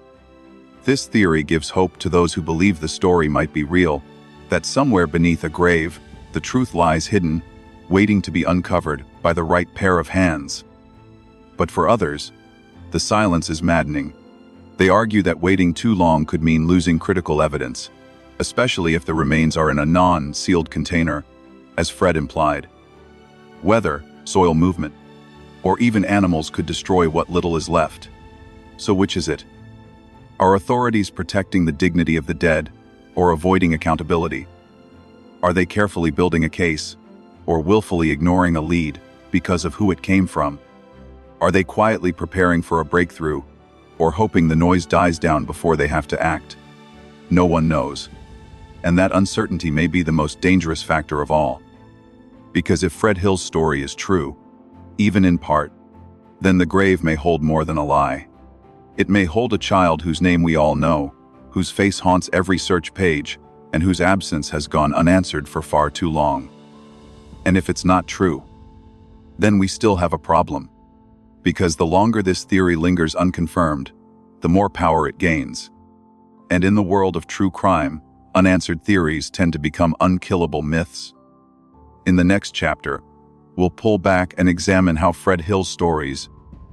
This theory gives hope to those who believe the story might be real, that somewhere beneath a grave, the truth lies hidden, waiting to be uncovered by the right pair of hands. But for others, the silence is maddening. They argue that waiting too long could mean losing critical evidence, especially if the remains are in a non-sealed container, as Fred implied. Weather, soil movement, or even animals could destroy what little is left. So which is it? Are authorities protecting the dignity of the dead, or avoiding accountability? Are they carefully building a case, or willfully ignoring a lead because of who it came from? Are they quietly preparing for a breakthrough, or hoping the noise dies down before they have to act? No one knows. And that uncertainty may be the most dangerous factor of all. Because if Fred Hill's story is true, even in part, then the grave may hold more than a lie. It may hold a child whose name we all know, whose face haunts every search page, and whose absence has gone unanswered for far too long. And if it's not true, then we still have a problem. Because the longer this theory lingers unconfirmed, the more power it gains. And in the world of true crime, unanswered theories tend to become unkillable myths. In the next chapter, we'll pull back and examine how Fred Hill's stories,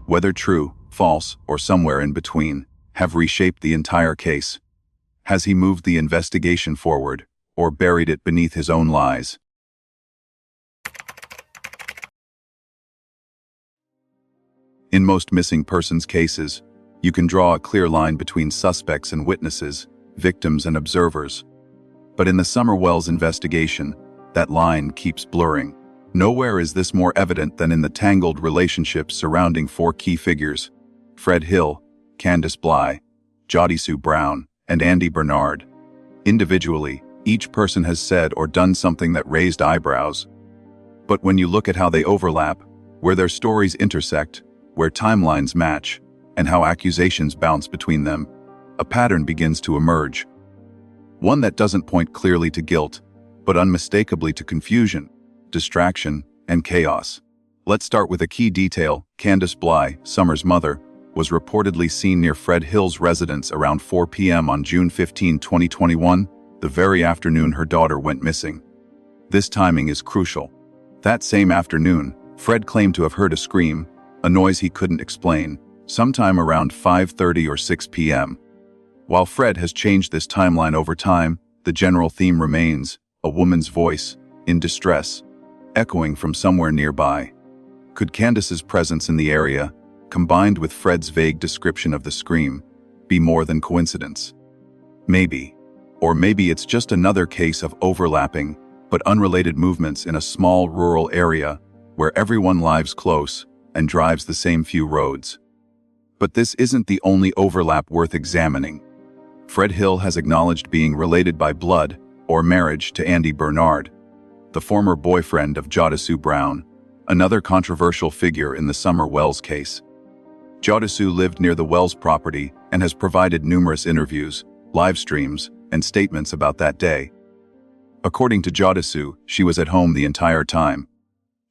whether true, false, or somewhere in between, have reshaped the entire case. Has he moved the investigation forward, or buried it beneath his own lies? In most missing persons cases, you can draw a clear line between suspects and witnesses, victims and observers. But in the Summer Wells investigation, that line keeps blurring. Nowhere is this more evident than in the tangled relationships surrounding four key figures: Fred Hill, CANDUS Bly, JODISUE Brown, and Andy Bernard. Individually, each person has said or done something that raised eyebrows. But when you look at how they overlap, where their stories intersect, where timelines match, and how accusations bounce between them, a pattern begins to emerge. One that doesn't point clearly to guilt, but unmistakably to confusion, distraction, and chaos. Let's start with a key detail. CANDUS Bly, Summer's mother, was reportedly seen near Fred Hill's residence around 4 p.m. on June 15, 2021, the very afternoon her daughter went missing. This timing is crucial. That same afternoon, Fred claimed to have heard a scream, a noise he couldn't explain, sometime around 5:30 or 6 p.m. While Fred has changed this timeline over time, the general theme remains: a woman's voice, in distress, echoing from somewhere nearby. Could CANDUS's presence in the area, combined with Fred's vague description of the scream, be more than coincidence? Maybe. Or maybe it's just another case of overlapping, but unrelated movements in a small rural area where everyone lives close and drives the same few roads. But this isn't the only overlap worth examining. Fred Hill has acknowledged being related by blood or marriage to Andy Bernard, the former boyfriend of JODISUE Brown, another controversial figure in the Summer Wells case. JODISUE lived near the Wells property and has provided numerous interviews, live streams, and statements about that day. According to JODISUE, she was at home the entire time.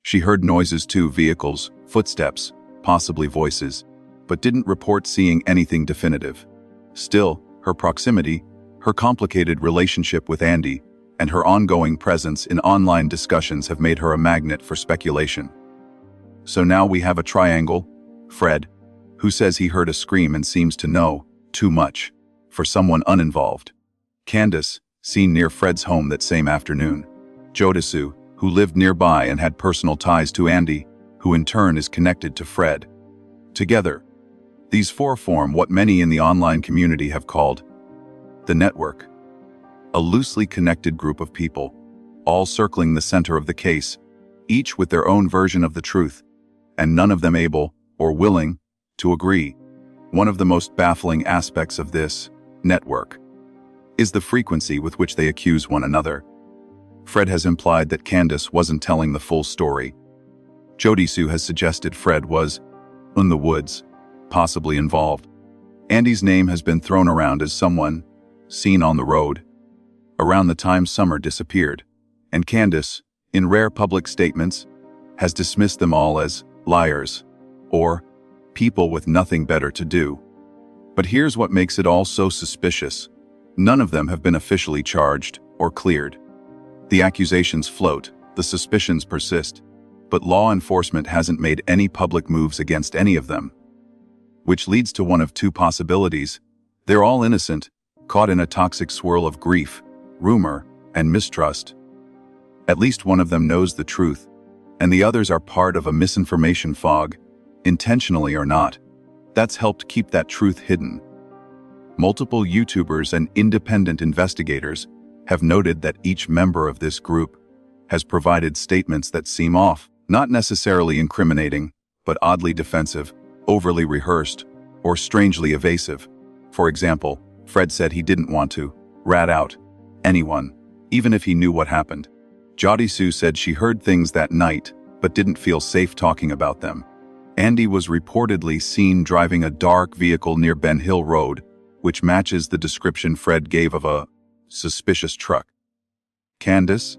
She heard noises too: vehicles, footsteps, possibly voices, but didn't report seeing anything definitive. Still, her proximity, her complicated relationship with Andy, and her ongoing presence in online discussions have made her a magnet for speculation. So now we have a triangle: Fred, who says he heard a scream and seems to know too much for someone uninvolved; CANDUS, seen near Fred's home that same afternoon; JODISUE, who lived nearby and had personal ties to Andy, who in turn is connected to Fred. Together, these four form what many in the online community have called the network. A loosely connected group of people, all circling the center of the case, each with their own version of the truth, and none of them able, or willing, to agree. One of the most baffling aspects of this network is the frequency with which they accuse one another. Fred has implied that CANDUS wasn't telling the full story. JODISUE has suggested Fred was in the woods, possibly involved. Andy's name has been thrown around as someone seen on the road around the time Summer disappeared, and CANDUS, in rare public statements, has dismissed them all as liars or people with nothing better to do. But here's what makes it all so suspicious. None of them have been officially charged or cleared. The accusations float, the suspicions persist, but law enforcement hasn't made any public moves against any of them. Which leads to one of two possibilities. They're all innocent, caught in a toxic swirl of grief, rumor, and mistrust. At least one of them knows the truth, and the others are part of a misinformation fog, intentionally or not, that's helped keep that truth hidden. Multiple YouTubers and independent investigators have noted that each member of this group has provided statements that seem off, not necessarily incriminating, but oddly defensive, overly rehearsed, or strangely evasive. For example, Fred said he didn't want to rat out anyone, even if he knew what happened. JODISUE said she heard things that night, but didn't feel safe talking about them. Andy was reportedly seen driving a dark vehicle near Ben Hill Road, which matches the description Fred gave of a suspicious truck. CANDUS,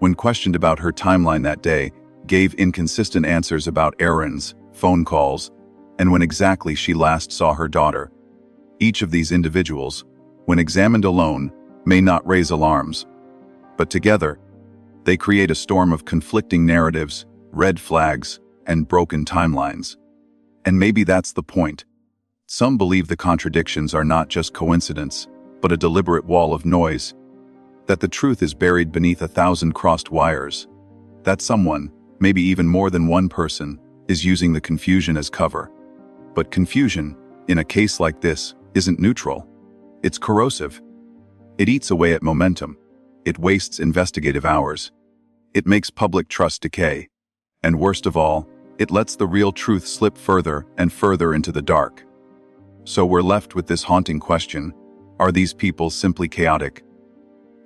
when questioned about her timeline that day, gave inconsistent answers about errands, phone calls, and when exactly she last saw her daughter. Each of these individuals, when examined alone, may not raise alarms, but together, they create a storm of conflicting narratives, red flags, and broken timelines. And maybe that's the point. Some believe the contradictions are not just coincidence, but a deliberate wall of noise, that the truth is buried beneath 1,000 crossed wires, that someone, maybe even more than one person, is using the confusion as cover. But confusion, in a case like this, isn't neutral. It's corrosive. It eats away at momentum. It wastes investigative hours. It makes public trust decay. And worst of all, it lets the real truth slip further and further into the dark. So we're left with this haunting question: are these people simply chaotic,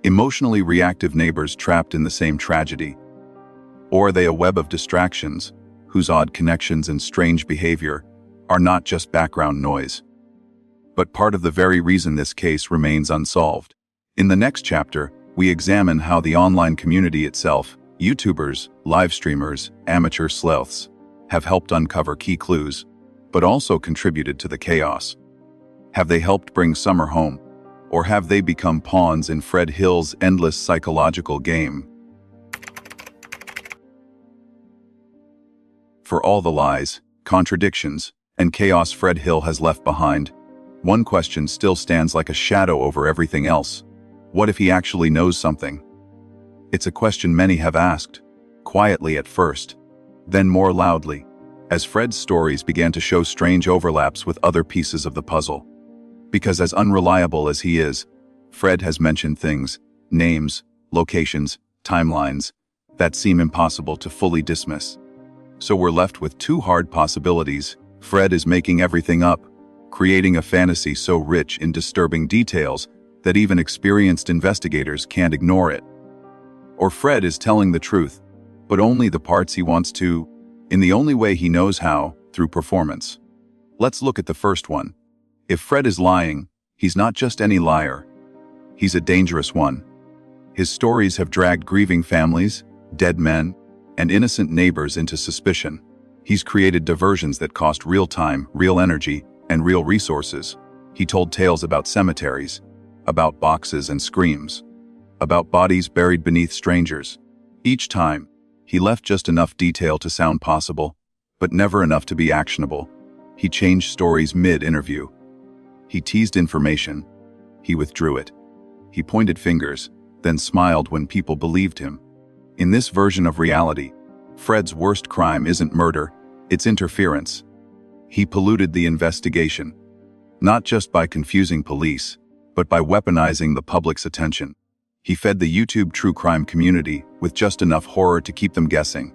emotionally reactive neighbors trapped in the same tragedy? Or are they a web of distractions, whose odd connections and strange behavior are not just background noise, but part of the very reason this case remains unsolved? In the next chapter, we examine how the online community itself, YouTubers, live streamers, amateur sleuths, have helped uncover key clues, but also contributed to the chaos. Have they helped bring Summer home, or have they become pawns in Fred Hill's endless psychological game? For all the lies, contradictions, and chaos Fred Hill has left behind, one question still stands like a shadow over everything else. What if he actually knows something? It's a question many have asked, quietly at first, then more loudly, as Fred's stories began to show strange overlaps with other pieces of the puzzle. Because as unreliable as he is, Fred has mentioned things, names, locations, timelines, that seem impossible to fully dismiss. So we're left with two hard possibilities. Fred is making everything up, creating a fantasy so rich in disturbing details that even experienced investigators can't ignore it. Or Fred is telling the truth, but only the parts he wants to, in the only way he knows how, through performance. Let's look at the first one. If Fred is lying, he's not just any liar. He's a dangerous one. His stories have dragged grieving families, dead men, and innocent neighbors into suspicion. He's created diversions that cost real time, real energy, and real resources. He told tales about cemeteries, about boxes and screams, about bodies buried beneath strangers. Each time, he left just enough detail to sound possible, but never enough to be actionable. He changed stories mid-interview. He teased information. He withdrew it. He pointed fingers, then smiled when people believed him. In this version of reality, Fred's worst crime isn't murder, it's interference. He polluted the investigation, not just by confusing police, but by weaponizing the public's attention. He fed the YouTube true crime community with just enough horror to keep them guessing.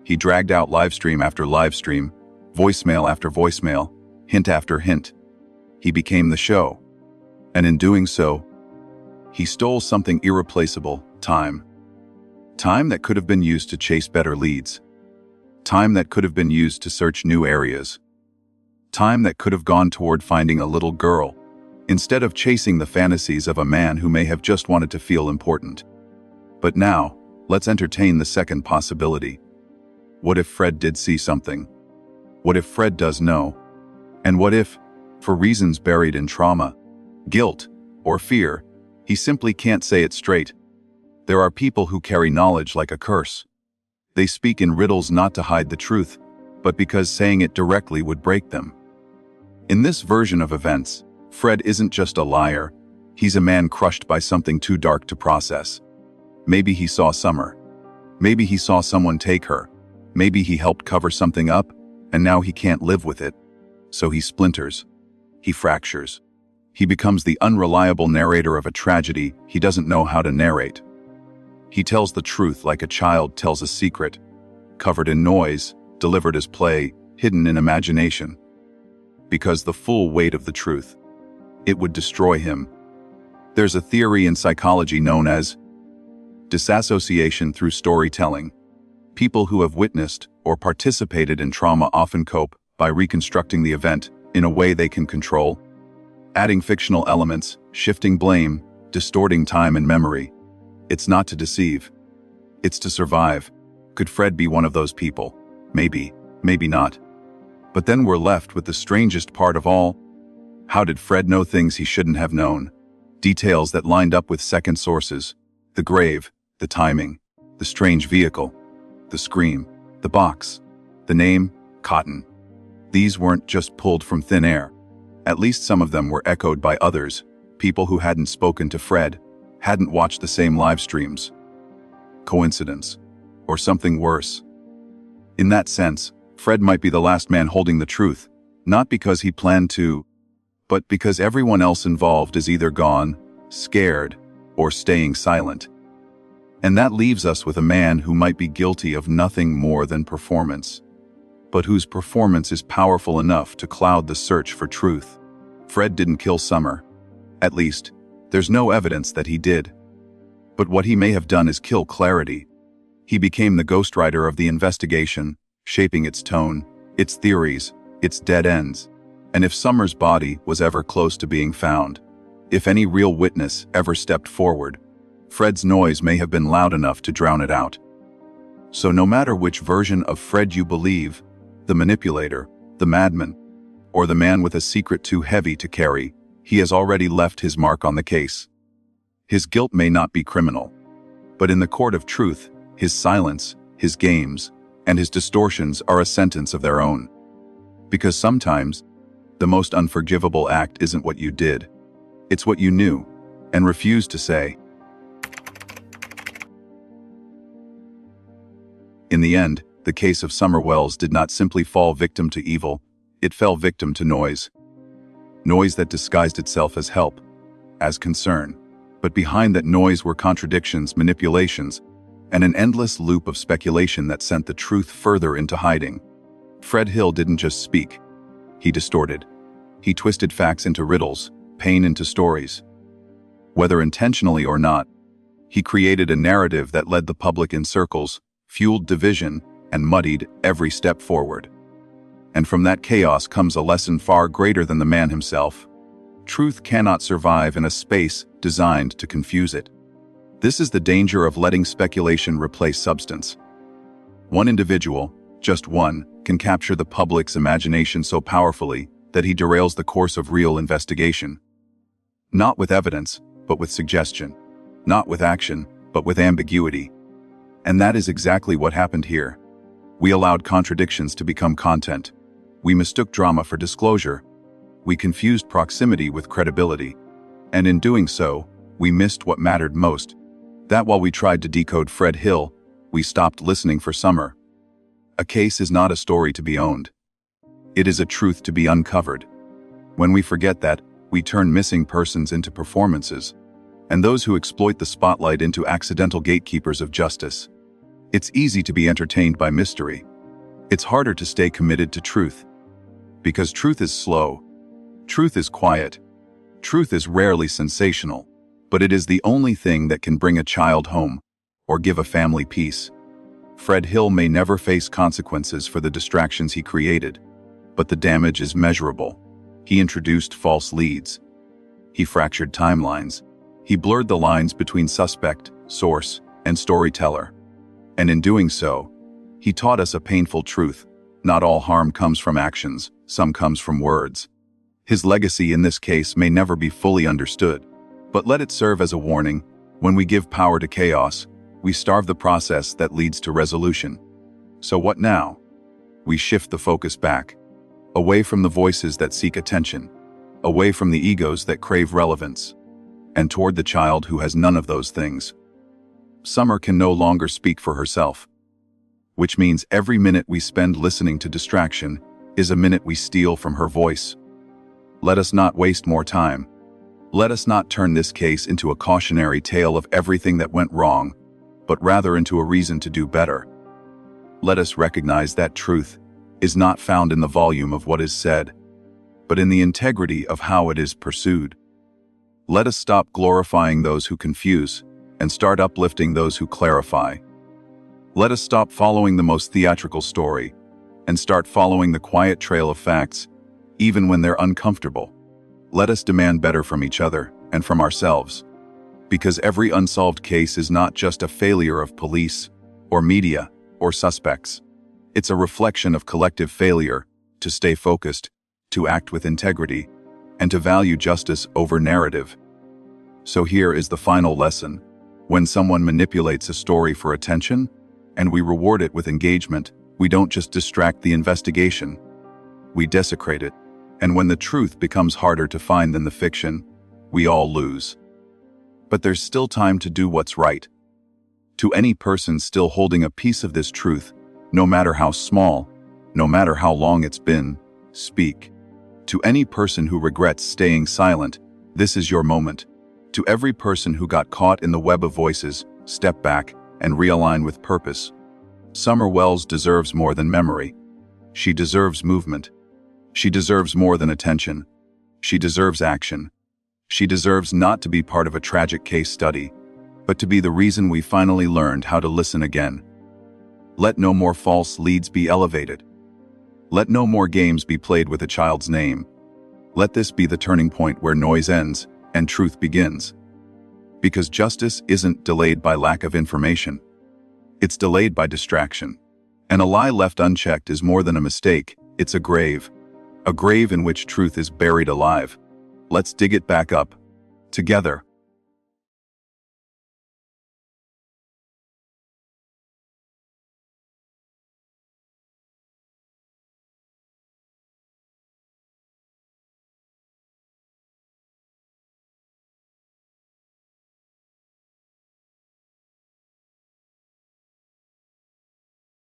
He dragged out livestream after livestream, voicemail after voicemail, hint after hint. He became the show. And in doing so, he stole something irreplaceable: time. Time that could have been used to chase better leads. Time that could have been used to search new areas. Time that could have gone toward finding a little girl, instead of chasing the fantasies of a man who may have just wanted to feel important. But now, let's entertain the second possibility. What if Fred did see something? What if Fred does know? And what if, for reasons buried in trauma, guilt, or fear, he simply can't say it straight? There are people who carry knowledge like a curse. They speak in riddles not to hide the truth, but because saying it directly would break them. In this version of events, Fred isn't just a liar. He's a man crushed by something too dark to process. Maybe he saw Summer. Maybe he saw someone take her. Maybe he helped cover something up, and now he can't live with it. So he splinters. He fractures. He becomes the unreliable narrator of a tragedy he doesn't know how to narrate. He tells the truth like a child tells a secret, covered in noise, delivered as play, hidden in imagination. Because the full weight of the truth, it would destroy him. There's a theory in psychology known as disassociation through storytelling. People who have witnessed or participated in trauma often cope by reconstructing the event in a way they can control, adding fictional elements, shifting blame, distorting time and memory. It's not to deceive. It's to survive. Could Fred be one of those people? Maybe, maybe not. But then we're left with the strangest part of all. How did Fred know things he shouldn't have known? Details that lined up with second sources. The grave, the timing, the strange vehicle, the scream, the box, the name, Cotton. These weren't just pulled from thin air. At least some of them were echoed by others, people who hadn't spoken to Fred, hadn't watched the same live streams. Coincidence, or something worse. In that sense, Fred might be the last man holding the truth, not because he planned to, but because everyone else involved is either gone, scared, or staying silent. And that leaves us with a man who might be guilty of nothing more than performance, but whose performance is powerful enough to cloud the search for truth. Fred didn't kill Summer. At least, there's no evidence that he did. But what he may have done is kill clarity. He became the ghostwriter of the investigation, shaping its tone, its theories, its dead ends. And if Summer's body was ever close to being found, if any real witness ever stepped forward, Fred's noise may have been loud enough to drown it out. So no matter which version of Fred you believe, the manipulator, the madman, or the man with a secret too heavy to carry, he has already left his mark on the case. His guilt may not be criminal, but in the court of truth, his silence, his games, and his distortions are a sentence of their own. Because sometimes, the most unforgivable act isn't what you did, it's what you knew and refused to say. In the end, the case of Summer Wells did not simply fall victim to evil, it fell victim to noise. Noise that disguised itself as help, as concern. But behind that noise were contradictions, manipulations, and an endless loop of speculation that sent the truth further into hiding. Fred Hill didn't just speak. He distorted. He twisted facts into riddles, pain into stories. Whether intentionally or not, he created a narrative that led the public in circles, fueled division, and muddied every step forward. And from that chaos comes a lesson far greater than the man himself. Truth cannot survive in a space designed to confuse it. This is the danger of letting speculation replace substance. One individual, just one, can capture the public's imagination so powerfully that he derails the course of real investigation. Not with evidence, but with suggestion. Not with action, but with ambiguity. And that is exactly what happened here. We allowed contradictions to become content. We mistook drama for disclosure. We confused proximity with credibility. And in doing so, we missed what mattered most. That while we tried to decode Fred Hill, we stopped listening for Summer. A case is not a story to be owned. It is a truth to be uncovered. When we forget that, we turn missing persons into performances, and those who exploit the spotlight into accidental gatekeepers of justice. It's easy to be entertained by mystery. It's harder to stay committed to truth. Because truth is slow. Truth is quiet. Truth is rarely sensational, but it is the only thing that can bring a child home, or give a family peace. Fred Hill may never face consequences for the distractions he created, but the damage is measurable. He introduced false leads. He fractured timelines. He blurred the lines between suspect, source, and storyteller. And in doing so, he taught us a painful truth. Not all harm comes from actions, some comes from words. His legacy in this case may never be fully understood, but let it serve as a warning. When we give power to chaos, we starve the process that leads to resolution. So what now? We shift the focus back, away from the voices that seek attention, away from the egos that crave relevance, and toward the child who has none of those things. Summer can no longer speak for herself, which means every minute we spend listening to distraction is a minute we steal from her voice. Let us not waste more time. Let us not turn this case into a cautionary tale of everything that went wrong, but rather into a reason to do better. Let us recognize that truth is not found in the volume of what is said, but in the integrity of how it is pursued. Let us stop glorifying those who confuse and start uplifting those who clarify. Let us stop following the most theatrical story and start following the quiet trail of facts, even when they're uncomfortable. Let us demand better from each other and from ourselves, because every unsolved case is not just a failure of police or media or suspects. It's a reflection of collective failure to stay focused, to act with integrity, and to value justice over narrative. So here is the final lesson. When someone manipulates a story for attention, and we reward it with engagement, we don't just distract the investigation, we desecrate it. And when the truth becomes harder to find than the fiction, we all lose. But there's still time to do what's right. To any person still holding a piece of this truth, no matter how small, no matter how long it's been, speak. To any person who regrets staying silent, this is your moment. To every person who got caught in the web of voices, step back and realign with purpose. Summer Wells deserves more than memory. She deserves movement. She deserves more than attention. She deserves action. She deserves not to be part of a tragic case study, but to be the reason we finally learned how to listen again. Let no more false leads be elevated. Let no more games be played with a child's name. Let this be the turning point where noise ends and truth begins. Because justice isn't delayed by lack of information. It's delayed by distraction. And a lie left unchecked is more than a mistake, it's a grave. A grave in which truth is buried alive. Let's dig it back up. Together.